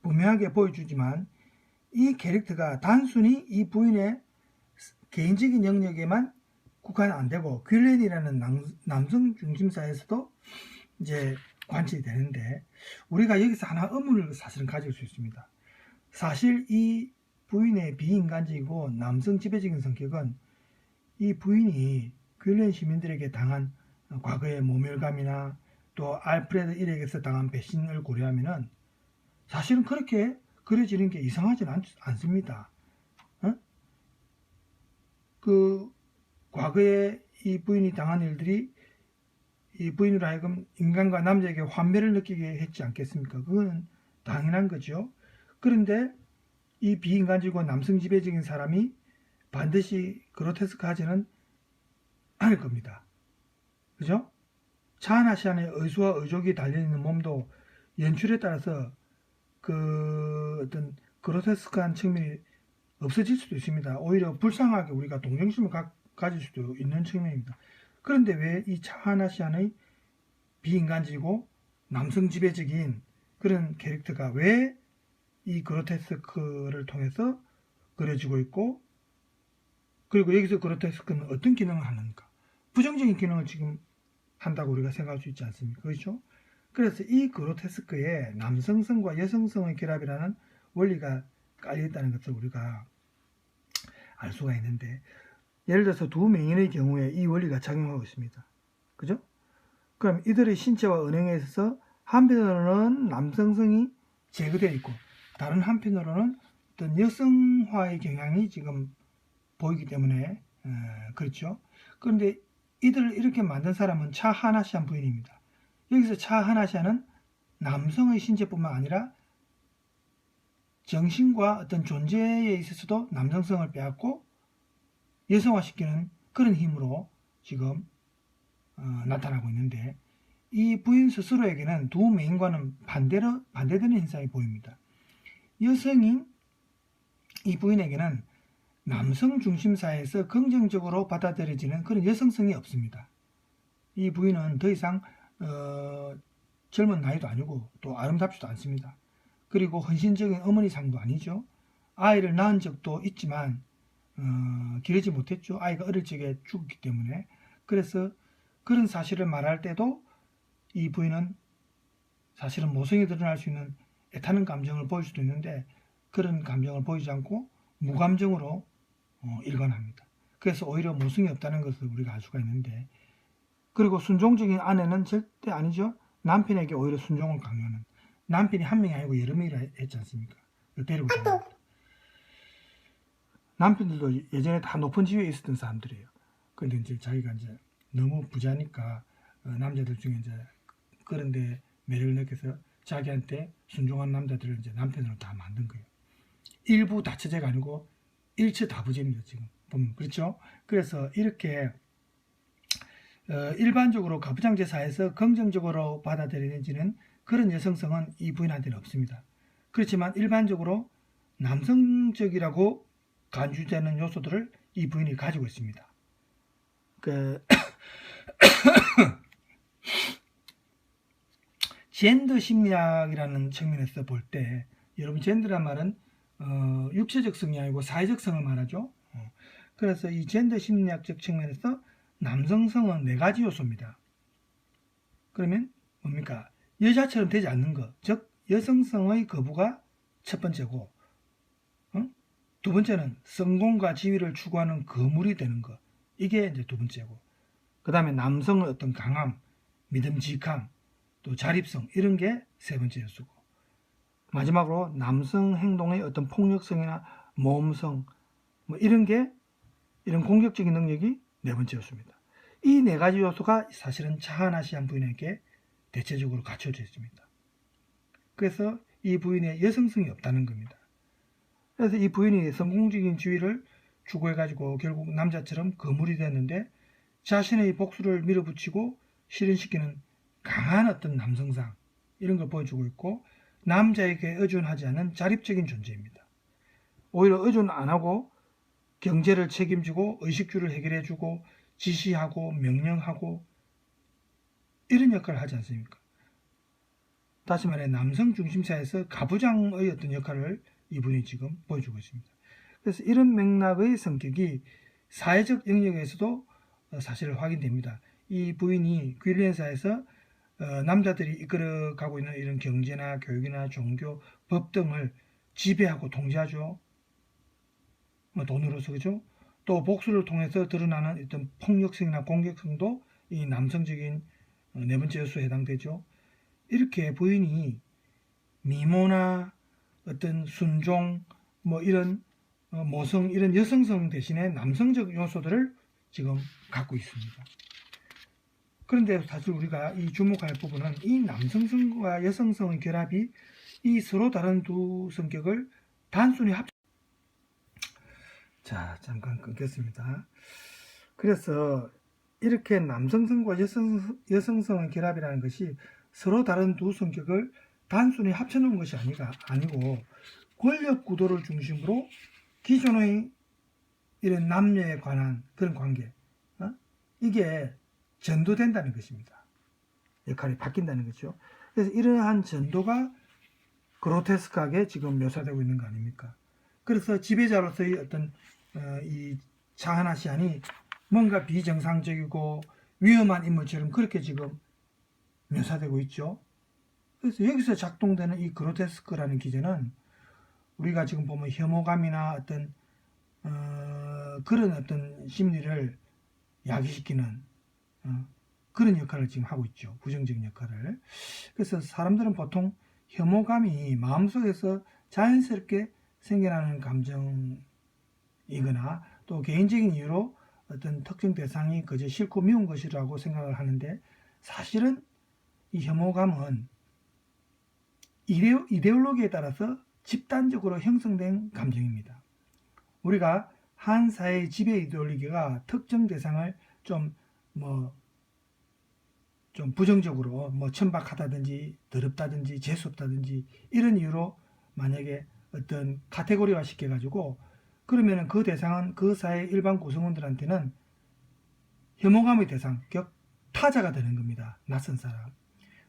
분명하게 보여주지만 이 캐릭터가 단순히 이 부인의 개인적인 영역에만 국한 안 되고 뀨렌이라는 남성 중심 사회에서도 이제 관찰이 되는데 우리가 여기서 하나 의문을 사실은 가질 수 있습니다. 사실 이 부인의 비인간적이고 남성 지배적인 성격은 이 부인이 뀨렌 시민들에게 당한 과거의 모멸감이나 또 알프레드 1에게서 당한 배신을 고려하면은 사실은 그렇게 그려지는 게 이상하지는 않습니다. 그 과거에 이 부인이 당한 일들이 이 부인으로 하여금 인간과 남자에게 환멸을 느끼게 했지 않겠습니까? 그건 당연한 거죠. 그런데 이 비인간적이고 남성 지배적인 사람이 반드시 그로테스크하지는 않을 겁니다. 그죠? 차하나시안의 의수와 의족이 달려있는 몸도 연출에 따라서 그 어떤 그로테스크한 측면이 없어질 수도 있습니다. 오히려 불쌍하게 우리가 동정심을 가질 수도 있는 측면입니다. 그런데 왜 이 차하나시안의 비인간적이고 남성 지배적인 그런 캐릭터가 왜 이 그로테스크를 통해서 그려지고 있고 그리고 여기서 그로테스크는 어떤 기능을 하는가? 부정적인 기능을 지금 한다고 우리가 생각할 수 있지 않습니까? 그렇죠? 그래서 이 그로테스크에 남성성과 여성성의 결합이라는 원리가 깔려있다는 것을 우리가 알 수가 있는데 예를 들어서 두 맹인의 경우에 이 원리가 작용하고 있습니다. 그죠? 그럼 이들의 신체와 언행에 있어서 한편으로는 남성성이 제거되어 있고 다른 한편으로는 어떤 여성화의 경향이 지금 보이기 때문에 그렇죠. 그런데 이들을 이렇게 만든 사람은 차하나시안 부인입니다. 여기서 차하나시안은 남성의 신체뿐만 아니라 정신과 어떤 존재에 있어서도 남성성을 빼앗고 여성화시키는 그런 힘으로 지금 나타나고 있는데 이 부인 스스로에게는 두 맹인과는 반대되는 현상이 보입니다. 여성인 이 부인에게는 남성 중심 사회에서 긍정적으로 받아들여지는 그런 여성성이 없습니다. 이 부인은 더 이상 젊은 나이도 아니고 또 아름답지도 않습니다. 그리고 헌신적인 어머니상도 아니죠. 아이를 낳은 적도 있지만 기르지 못했죠. 아이가 어릴 적에 죽었기 때문에. 그래서 그런 사실을 말할 때도 이 부인은 사실은 모성이 드러날 수 있는 애타는 감정을 보일 수도 있는데 그런 감정을 보이지 않고 무감정으로 일관합니다. 그래서 오히려 모성이 없다는 것을 우리가 알 수가 있는데, 그리고 순종적인 아내는 절대 아니죠. 남편에게 오히려 순종을 강요하는, 남편이 한 명이 아니고 여러 명이라 했지 않습니까? 데리고 다닙니다. 남편들도 예전에 다 높은 지위에 있었던 사람들이에요. 그런데 이제 자기가 이제 너무 부자니까 남자들 중에 이제 그런데 매력을 느껴서 자기한테 순종한 남자들을 이제 남편으로 다 만든 거예요. 일부 다처제가 아니고 일처 다부제입니다. 지금 보면 그렇죠. 그래서 이렇게 일반적으로 가부장제 사회에서 긍정적으로 받아들여지는 그런 여성성은 이 부인한테는 없습니다. 그렇지만 일반적으로 남성적이라고 간주되는 요소들을 이 부인이 가지고 있습니다. 젠더 심리학이라는 측면에서 볼 때, 여러분 젠더란 말은 육체적 성이 아니고 사회적 성을 말하죠. 그래서 이 젠더 심리학적 측면에서 남성성은 4가지 요소입니다. 그러면 뭡니까? 여자처럼 되지 않는 것, 즉 여성성의 거부가 첫 번째고, 두 번째는 성공과 지위를 추구하는 거물이 되는 것, 이게 이제 두 번째고, 그 다음에 남성의 어떤 강함, 믿음직함, 또 자립성, 이런 게 세 번째 요소고, 마지막으로 남성 행동의 어떤 폭력성이나 모험성, 뭐 이런 공격적인 능력이 네 번째 요소입니다. 이 4가지 요소가 사실은 차하나시안 부인에게 대체적으로 갖춰져 있습니다. 그래서 이 부인의 여성성이 없다는 겁니다. 그래서 이 부인이 성공적인 지위를 추구해가지고 결국 남자처럼 거물이 됐는데, 자신의 복수를 밀어붙이고 실현시키는 강한 어떤 남성상, 이런 걸 보여주고 있고, 남자에게 의존하지 않은 자립적인 존재입니다. 오히려 의존 안 하고 경제를 책임지고 의식주를 해결해주고 지시하고 명령하고 이런 역할을 하지 않습니까? 다시 말해 남성 중심사에서 가부장의 어떤 역할을 이분이 지금 보여주고 있습니다. 그래서 이런 맥락의 성격이 사회적 영역에서도 사실 확인됩니다. 이 부인이 귀린사에서 남자들이 이끌어가고 있는 이런 경제나 교육이나 종교, 법 등을 지배하고 통제하죠. 돈으로서, 그죠? 또 복수를 통해서 드러나는 어떤 폭력성이나 공격성도 이 남성적인 네 번째 요소에 해당되죠. 이렇게 부인이 미모나 어떤 순종, 이런 모성, 이런 여성성 대신에 남성적 요소들을 지금 갖고 있습니다. 그런데 사실 우리가 이 주목할 부분은 이 남성성과 여성성의 결합이 이 서로 다른 두 성격을 단순히 자, 잠깐 끊겠습니다. 그래서 이렇게 남성성과 여성성의 결합이라는 것이 서로 다른 두 성격을 단순히 합쳐놓은 것이 아니고 권력 구도를 중심으로 기존의 이런 남녀에 관한 그런 관계, 이게 전도된다는 것입니다. 역할이 바뀐다는 거죠. 그래서 이러한 전도가 그로테스크하게 지금 묘사되고 있는 거 아닙니까? 그래서 지배자로서의 어떤 이 차하나시안이 뭔가 비정상적이고 위험한 인물처럼 그렇게 지금 묘사되고 있죠. 그래서 여기서 작동되는 이 그로테스크라는 기제는 우리가 지금 보면 혐오감이나 어떤 그런 어떤 심리를 야기시키는 그런 역할을 지금 하고 있죠. 부정적인 역할을. 그래서 사람들은 보통 혐오감이 마음속에서 자연스럽게 생겨나는 감정이거나 또 개인적인 이유로 어떤 특정 대상이 그저 싫고 미운 것이라고 생각을 하는데, 사실은 이 혐오감은 이데올로기에 따라서 집단적으로 형성된 감정입니다. 우리가 한 사회의 지배 이데올로기가 특정 대상을 좀 부정적으로 천박하다든지 더럽다든지 재수없다든지 이런 이유로 만약에 어떤 카테고리화 시켜가지고 그러면은 그 대상은 그 사회 일반 구성원들한테는 혐오감의 대상, 즉 타자가 되는 겁니다. 낯선 사람.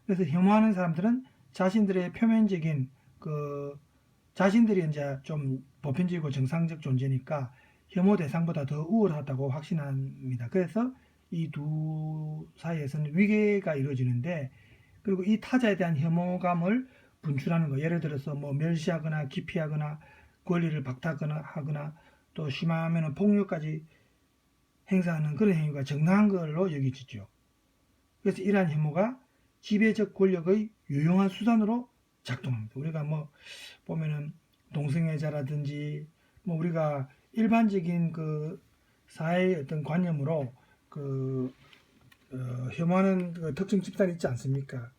그래서 혐오하는 사람들은 자신들의 표면적인 자신들이 이제 좀 보편적이고 정상적 존재니까 혐오 대상보다 더 우월하다고 확신합니다. 그래서 이 두 사이에서는 위계가 이루어지는데, 그리고 이 타자에 대한 혐오감을 분출하는 거, 예를 들어서 뭐 멸시하거나 기피하거나 권리를 박탈하거나 또 심하면 폭력까지 행사하는 그런 행위가 정당한 걸로 여기지죠. 그래서 이러한 혐오가 지배적 권력의 유용한 수단으로 작동합니다. 우리가 뭐 보면은 동성애자라든지 뭐 우리가 일반적인 그 사회의 어떤 관념으로 혐오하는 그 특정 집단이 있지 않습니까?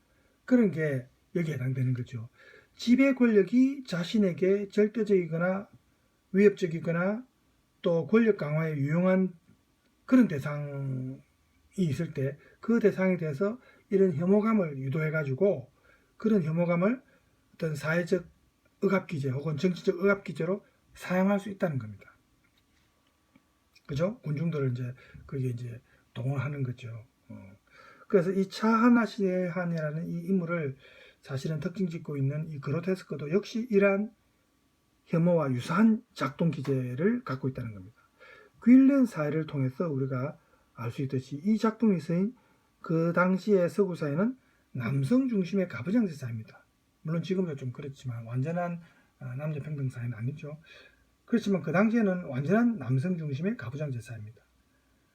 그런 게 여기에 해당되는 거죠. 지배 권력이 자신에게 절대적이거나 위협적이거나 또 권력 강화에 유용한 그런 대상이 있을 때 그 대상에 대해서 이런 혐오감을 유도해가지고 그런 혐오감을 어떤 사회적 억압기제 혹은 정치적 억압기제로 사용할 수 있다는 겁니다. 그죠? 군중들을 이제 그게 이제 동원하는 거죠. 그래서 이 차하나시한이라는 이 인물을 사실은 특징 짓고 있는 이 그로테스크도 역시 이러한 혐오와 유사한 작동 기제를 갖고 있다는 겁니다. 퀼렌 사회를 통해서 우리가 알 수 있듯이 이 작품이 쓰인 그 당시의 서구 사회는 남성 중심의 가부장제 사회입니다. 물론 지금도 좀 그렇지만 완전한 남녀 평등 사회는 아니죠. 그렇지만 그 당시에는 완전한 남성 중심의 가부장제 사회입니다.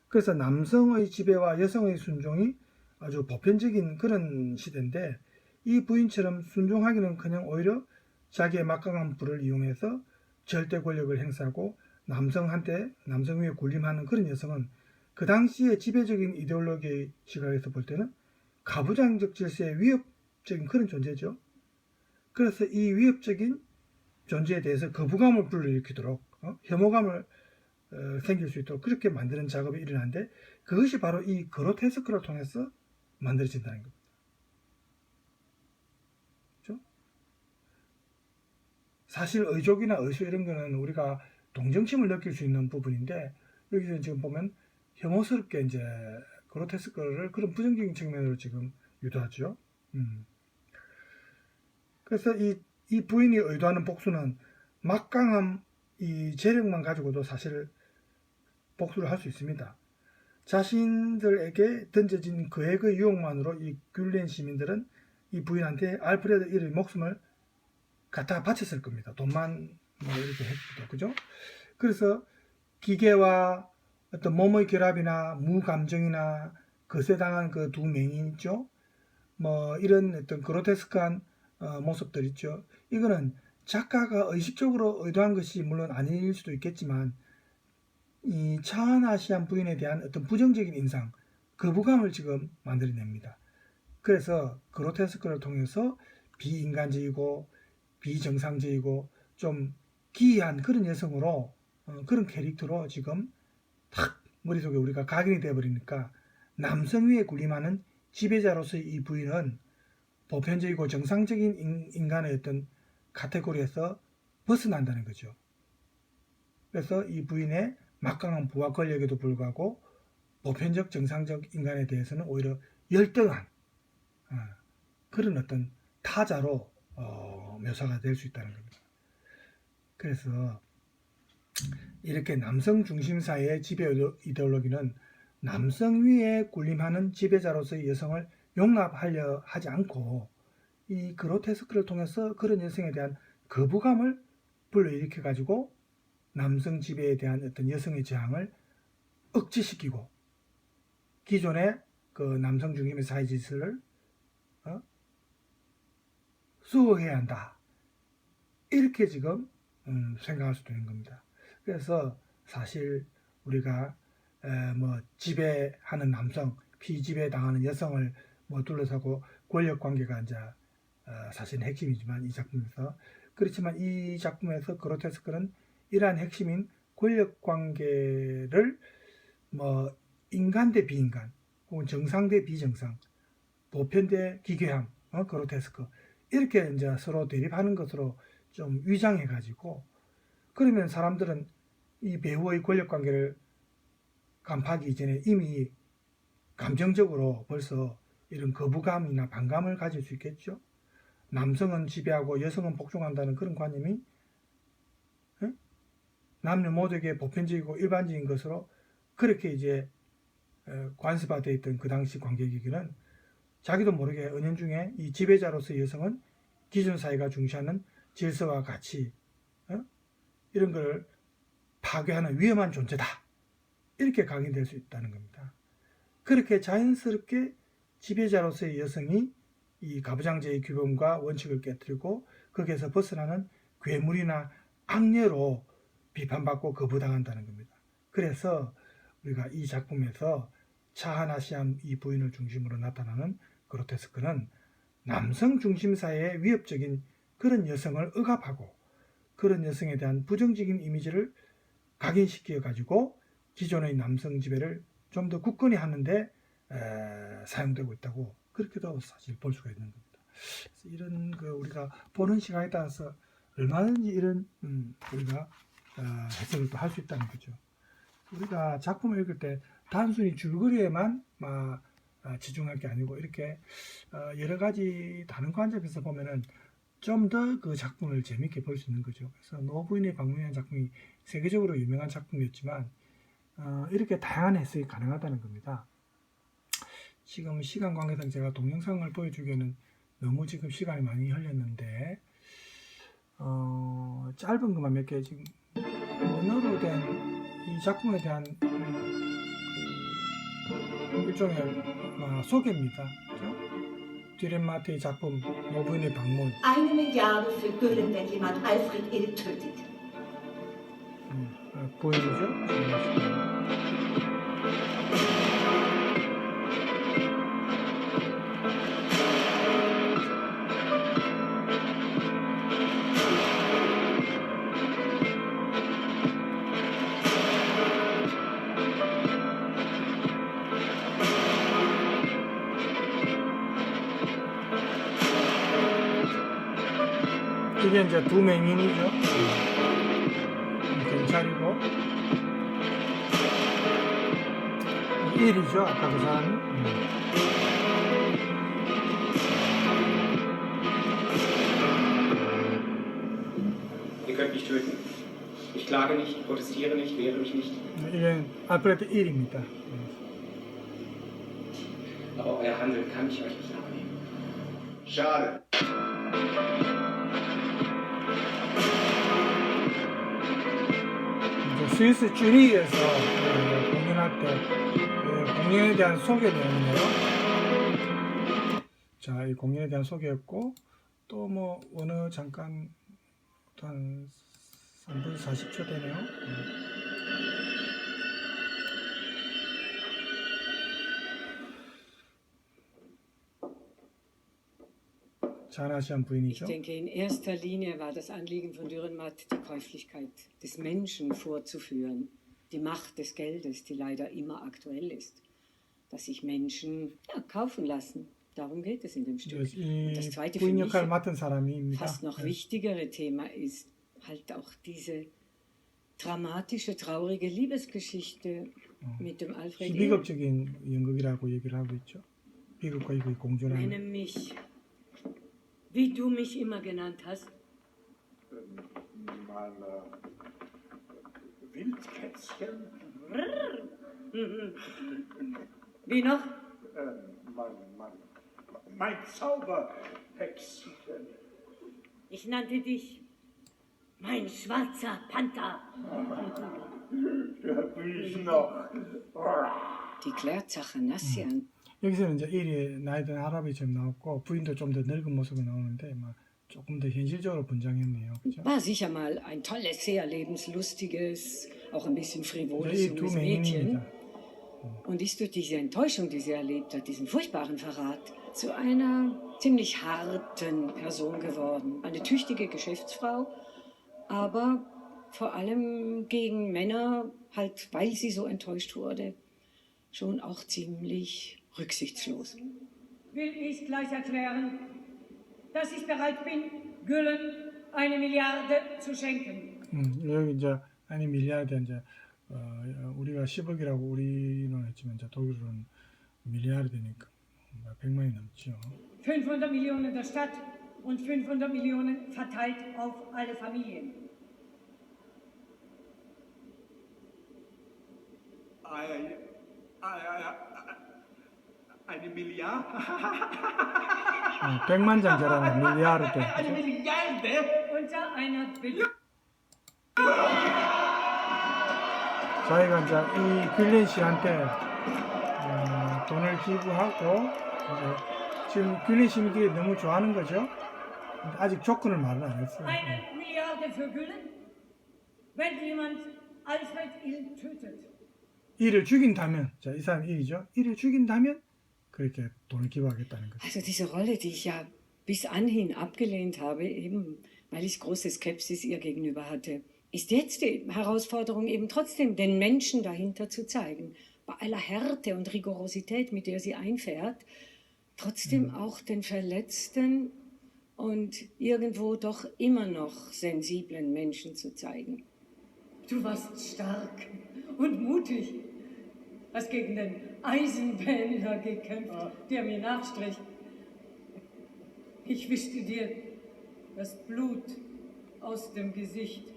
그래서 남성의 지배와 여성의 순종이 아주 보편적인 그런 시대인데, 이 부인처럼 순종하기는커녕 오히려 자기의 막강한 부를 이용해서 절대 권력을 행사하고 남성 위에 군림하는 그런 여성은 그 당시의 지배적인 이데올로기의 시각에서 볼 때는 가부장적 질서의 위협적인 그런 존재죠. 그래서 이 위협적인 존재에 대해서 거부감을 불러일으키도록 혐오감을 생길 수 있도록 그렇게 만드는 작업이 일어나는데, 그것이 바로 이 그로테스크를 통해서 만들어진다는 겁니다. 그렇죠? 사실 의족이나 의수 이런 거는 우리가 동정심을 느낄 수 있는 부분인데, 여기서 지금 보면 혐오스럽게 이제 그로테스크를 그런 부정적인 측면으로 지금 유도하죠. 그래서 이 부인이 의도하는 복수는 막강한 이 재력만 가지고도 사실 복수를 할 수 있습니다. 자신들에게 던져진 거액의 유혹만으로 이 뀼렌 시민들은 이 부인한테 알프레드 1의 목숨을 갖다가 바쳤을 겁니다. 돈만 뭐 이렇게 했도, 그죠? 그래서 기계와 어떤 몸의 결합이나 무감정이나 거세당한 그 두 맹인 있죠? 뭐 이런 어떤 그로테스크한 모습들 있죠. 이거는 작가가 의식적으로 의도한 것이 물론 아닐 수도 있겠지만, 이 차은아시안 부인에 대한 어떤 부정적인 인상, 거부감을 지금 만들어냅니다. 그래서 그로테스크를 통해서 비인간적이고 비정상적이고 좀 기이한 그런 여성으로 그런 캐릭터로 지금 탁 머릿속에 우리가 각인이 되어버리니까 남성 위에 군림하는 지배자로서의 이 부인은 보편적이고 정상적인 인간의 어떤 카테고리에서 벗어난다는 거죠. 그래서 이 부인의 막강한 부와 권력에도 불구하고 보편적 정상적 인간에 대해서는 오히려 열등한 그런 어떤 타자로 묘사가 될 수 있다는 겁니다. 그래서 이렇게 남성 중심 사회의 지배 이데올로기는 남성 위에 군림하는 지배자로서의 여성을 용납하려 하지 않고 이 그로테스크를 통해서 그런 여성에 대한 거부감을 불러일으켜 가지고 남성 지배에 대한 어떤 여성의 저항을 억제시키고 기존의 그 남성 중심의 사회 질서를 수호해야 한다, 이렇게 지금 생각할 수도 있는 겁니다. 그래서 사실 우리가 뭐 지배하는 남성, 피지배 당하는 여성을 뭐 둘러싸고 권력 관계가 이제 사실은 핵심이지만 이 작품에서, 그렇지만 이 작품에서 그로테스크는 이러한 핵심인 권력 관계를 뭐 인간 대 비인간 혹은 정상 대 비정상, 보편 대 기괴함, 그로테스크 이렇게 이제 서로 대립하는 것으로 좀 위장해 가지고, 그러면 사람들은 이 배우의 권력 관계를 간파하기 이전에 이미 감정적으로 벌써 이런 거부감이나 반감을 가질 수 있겠죠. 남성은 지배하고 여성은 복종한다는 그런 관념이 남녀 모두에게 보편적이고 일반적인 것으로 그렇게 이제 관습화되어 있던 그 당시 관객에게는 자기도 모르게 은연중에 이 지배자로서의 여성은 기존 사회가 중시하는 질서와 가치 이런 걸 파괴하는 위험한 존재다. 이렇게 각인될 수 있다는 겁니다. 그렇게 자연스럽게 지배자로서의 여성이 이 가부장제의 규범과 원칙을 깨뜨리고 거기에서 벗어나는 괴물이나 악녀로 비판받고 거부당한다는 겁니다. 그래서 우리가 이 작품에서 차하나시안 이 부인을 중심으로 나타나는 그로테스크는 남성 중심 사회의 위협적인 그런 여성을 억압하고 그런 여성에 대한 부정적인 이미지를 각인시켜 가지고 기존의 남성 지배를 좀 더 굳건히 하는데 사용되고 있다고 그렇게도 사실 볼 수가 있는 겁니다. 그래서 이런 우리가 보는 시각에 따라서 얼마든지 이런 우리가 해석을 또 할 수 있다는 거죠. 우리가 작품을 읽을 때 단순히 줄거리에만 집중할 게 아니고 이렇게 여러 가지 다른 관점에서 보면은 좀 더 그 작품을 재밌게 볼 수 있는 거죠. 그래서 노부인의 방문이라는 작품이 세계적으로 유명한 작품이었지만 이렇게 다양한 해석이 가능하다는 겁니다. 지금 시간 관계상 제가 동영상을 보여주기에는 너무 지금 시간이 많이 흘렸는데 짧은 것만 몇 개 지금 언어로 된 이 작품에 대한 일종의 소개입니다. 듀렌마트의 작품 노부인의 방문. 1 Milliarde für Güllen, wenn jemand Alfred Ill tötet. 부인이죠. 이게 이제 두 맹인이죠. 경찰이고 일이죠. 아까 그 사람이. Ihr könnt mich töten. Ich klage nicht, protestiere nicht, wehre mich nicht. 이게 알프레드 1입니다. Aber euer Handeln kann ich euch nicht abnehmen. Schade. 스위스 쭈리히에서 공연할 때 공연에 대한 소개 내용이네요. 자, 이 공연에 대한 소개였고 또 뭐 어느 잠깐 한 3분 40초 되네요. 차하나시안 부인이죠. Ich denke, in erster Linie war das Anliegen von Dürrenmatt, die Käuflichkeit des Menschen vorzuführen, die Macht des Geldes, die leider immer aktuell ist, dass sich Menschen kaufen lassen. Darum geht es in dem Stück. Und das zweite für mich fast noch wichtigere Thema ist halt auch diese dramatische, traurige Liebesgeschichte mit dem Alfred Ill. 비극적인 연극이라고 얘기를 하고 있죠. 비극과 이익의 공존하는. Nenne mich, wie du mich immer genannt hast. Mein Wildkätzchen. Wie noch? Mein Zauberhexchen. Ich nannte dich mein schwarzer Panther. Ja, bin ich noch. Die Claire Zachanassian. 여기서는 이제 일이 나이 든 할아버지처럼 나왔고 부인도 좀 더 늙은 모습이 나오는데 조금 더 현실적으로 분장했네요. 그죠? War sicher mal ein tolles, sehr lebenslustiges, auch ein bisschen frivoles 이 두 junges Mädchen. 맹인입니다. Und ist durch diese Enttäuschung, die sie erlebt hat, diesen furchtbaren Verrat, zu einer ziemlich harten Person geworden. Eine tüchtige Geschäftsfrau, aber vor allem gegen Männer, halt weil sie so enttäuscht wurde, schon auch ziemlich rücksichtslos. Will ich gleich erklären, dass ich bereit bin, Güllen 1 Milliarde zu schenken. 여기 이제 아니 밀리아르드 이제 우리가 10억이라고 우리는 했지만 이제 독일은 밀리아르드니까 100만이 넘죠. 500 Millionen der Stadt und 500 Millionen verteilt auf alle Familien. Eine Milliarde? 100만 장자라는 밀리아르드. Eine Milliarde? Unter einer Bedingung. 저희가 이제 이 빌린 씨한테 돈을 기부하고 이제 지금 빌린 시민들이 너무 좋아하는 거죠. 아직 조건을 말을 안 했어요. Eine Milliarde für Gülen, wenn jemand Alfred Ill tötet. 이를 죽인다면, 자, 이 사람 일이죠. 이를 죽인다면 그렇게 돈을 기부하겠다는 거죠. Also diese Rolle, die ich ja bis anhin abgelehnt habe, eben weil ich große Skepsis ihr gegenüber hatte, ist jetzt die Herausforderung eben trotzdem, den Menschen dahinter zu zeigen. Bei aller Härte und Rigorosität, mit der sie einfährt, trotzdem auch den verletzten und irgendwo doch immer noch sensiblen Menschen zu zeigen. Du warst stark und mutig. Hast gegen den Eisenbänder gekämpft, der mir nachstrich. Ich wischte dir das Blut aus dem Gesicht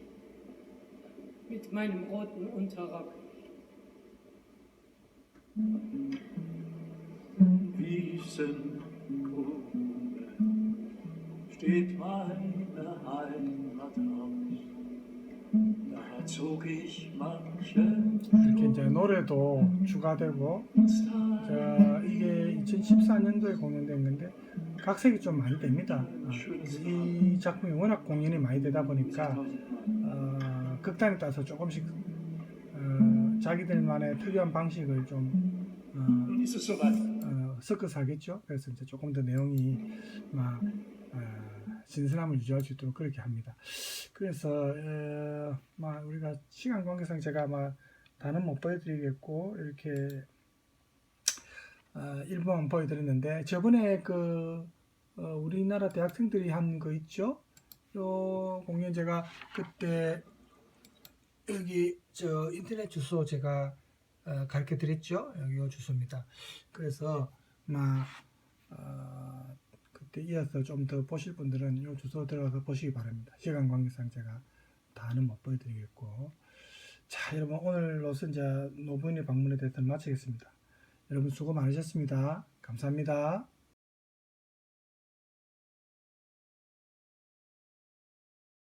mit meinem roten Unterrock. Wiesengrube steht meine Heimat aus. Da zog ich manche 이렇게 이제 노래도 추가되고, 자, 이게 2014년도에 공연됐는데 각색이 좀 많이 됩니다. 이 작품이 워낙 공연이 많이 되다 보니까 극단에 따라서 조금씩 자기들만의 특이한 방식을 좀 ist es soweit. 섞어서 하겠죠. 그래서 이제 조금 더 내용이 막 신선함을 유지할 수 있도록 그렇게 합니다. 그래서 막 우리가 시간 관계상 제가 막 다는 못 보여드리겠고 이렇게 일부만 보여드렸는데 저번에 그 우리나라 대학생들이 한 거 있죠. 요 공연 제가 그때 여기 저 인터넷 주소 제가 가르쳐 드렸죠. 여기 요 주소입니다. 그래서 막 그때 이어서 좀 더 보실 분들은 요 주소 들어가서 보시기 바랍니다. 시간 관계상 제가 다는 못 보여드리겠고, 자 여러분 오늘로서 이제 노부인의 방문에 대해서 마치겠습니다. 여러분 수고 많으셨습니다. 감사합니다.